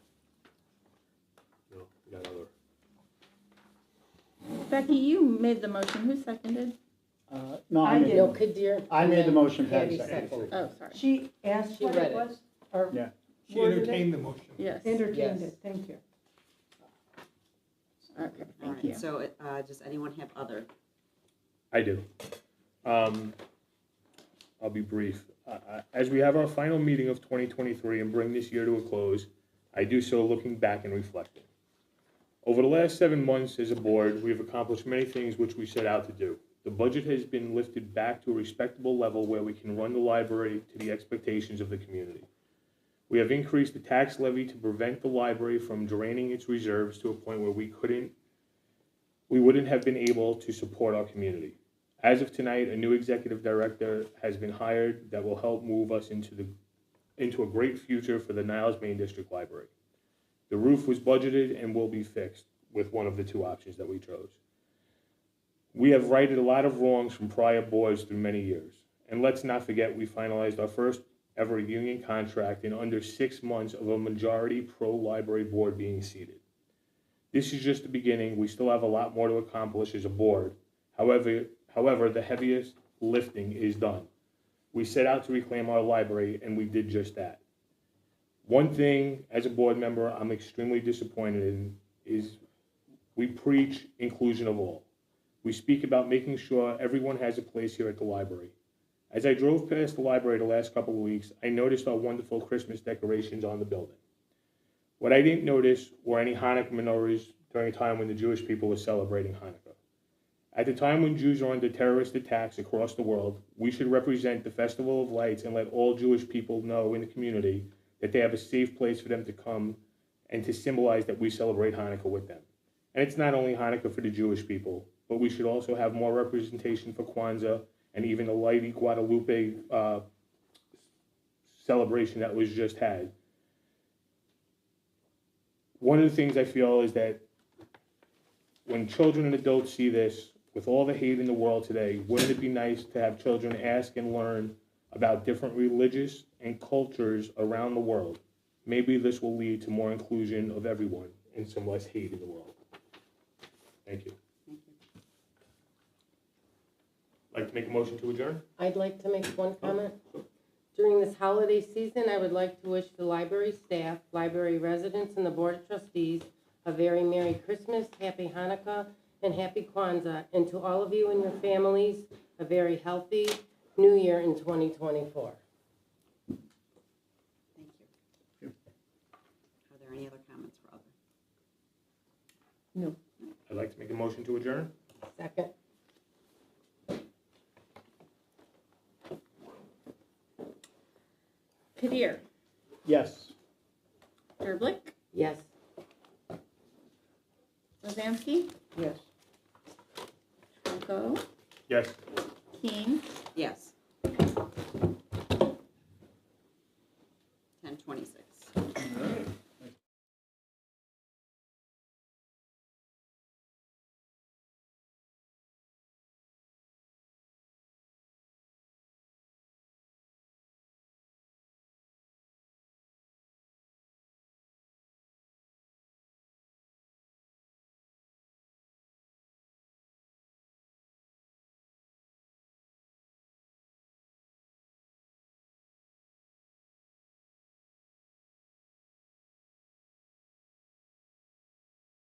we got other. Becky, you made the motion, who seconded? No, I did. No, Kadir. I made the motion, Patty Patty seconded. Oh, sorry. She asked She what read it it. was, or Yeah. She worded it? entertained the motion. Yes, Entertained Yes. it, thank you. okay, All thank right, you. so does anyone have other? I do. I'll be brief. As we have our final meeting of 2023 and bring this year to a close, I do so looking back and reflecting. Over the last 7 months as a board, we have accomplished many things which we set out to do. The budget has been lifted back to a respectable level where we can run the library to the expectations of the community. We have increased the tax levy to prevent the library from draining its reserves to a point where we wouldn't have been able to support our community. As of tonight, a new executive director has been hired that will help move us into a great future for the Niles Main District Library. The roof was budgeted and will be fixed with one of the two options that we chose. We have righted a lot of wrongs from prior boards through many years. And let's not forget, we finalized our first ever union contract in under 6 months of a majority pro-library board being seated. This is just the beginning. We still have a lot more to accomplish as a board. However, the heaviest lifting is done. We set out to reclaim our library, and we did just that. One thing, as a board member, I'm extremely disappointed in is we preach inclusion of all. We speak about making sure everyone has a place here at the library. As I drove past the library the last couple of weeks, I noticed our wonderful Christmas decorations on the building. What I didn't notice were any Hanukkah menorahs during a time when the Jewish people were celebrating Hanukkah. At the time when Jews are under terrorist attacks across the world, we should represent the Festival of Lights and let all Jewish people know in the community that they have a safe place for them to come and to symbolize that we celebrate Hanukkah with them. And it's not only Hanukkah for the Jewish people, but we should also have more representation for Kwanzaa and even the Lady Guadalupe celebration that was just had. One of the things I feel is that when children and adults see this, with all the hate in the world today, wouldn't it be nice to have children ask and learn about different religious and cultures around the world? Maybe this will lead to more inclusion of everyone and some less hate in the world. Thank you. Like to make a motion to adjourn? I'd like to make one comment. During this holiday season, I would like to wish the library staff, library residents, and the Board of Trustees a very Merry Christmas, Happy Hanukkah, and Happy Kwanzaa, and to all of you and your families, a very healthy New Year in 2024. Thank you. Are there any other comments for other? No. I'd like to make a motion to adjourn. Second. Kadir, Yes. Derblick, Yes. Rosansky, Yes. Trunko, Yes. Keen, Yes. 10:26.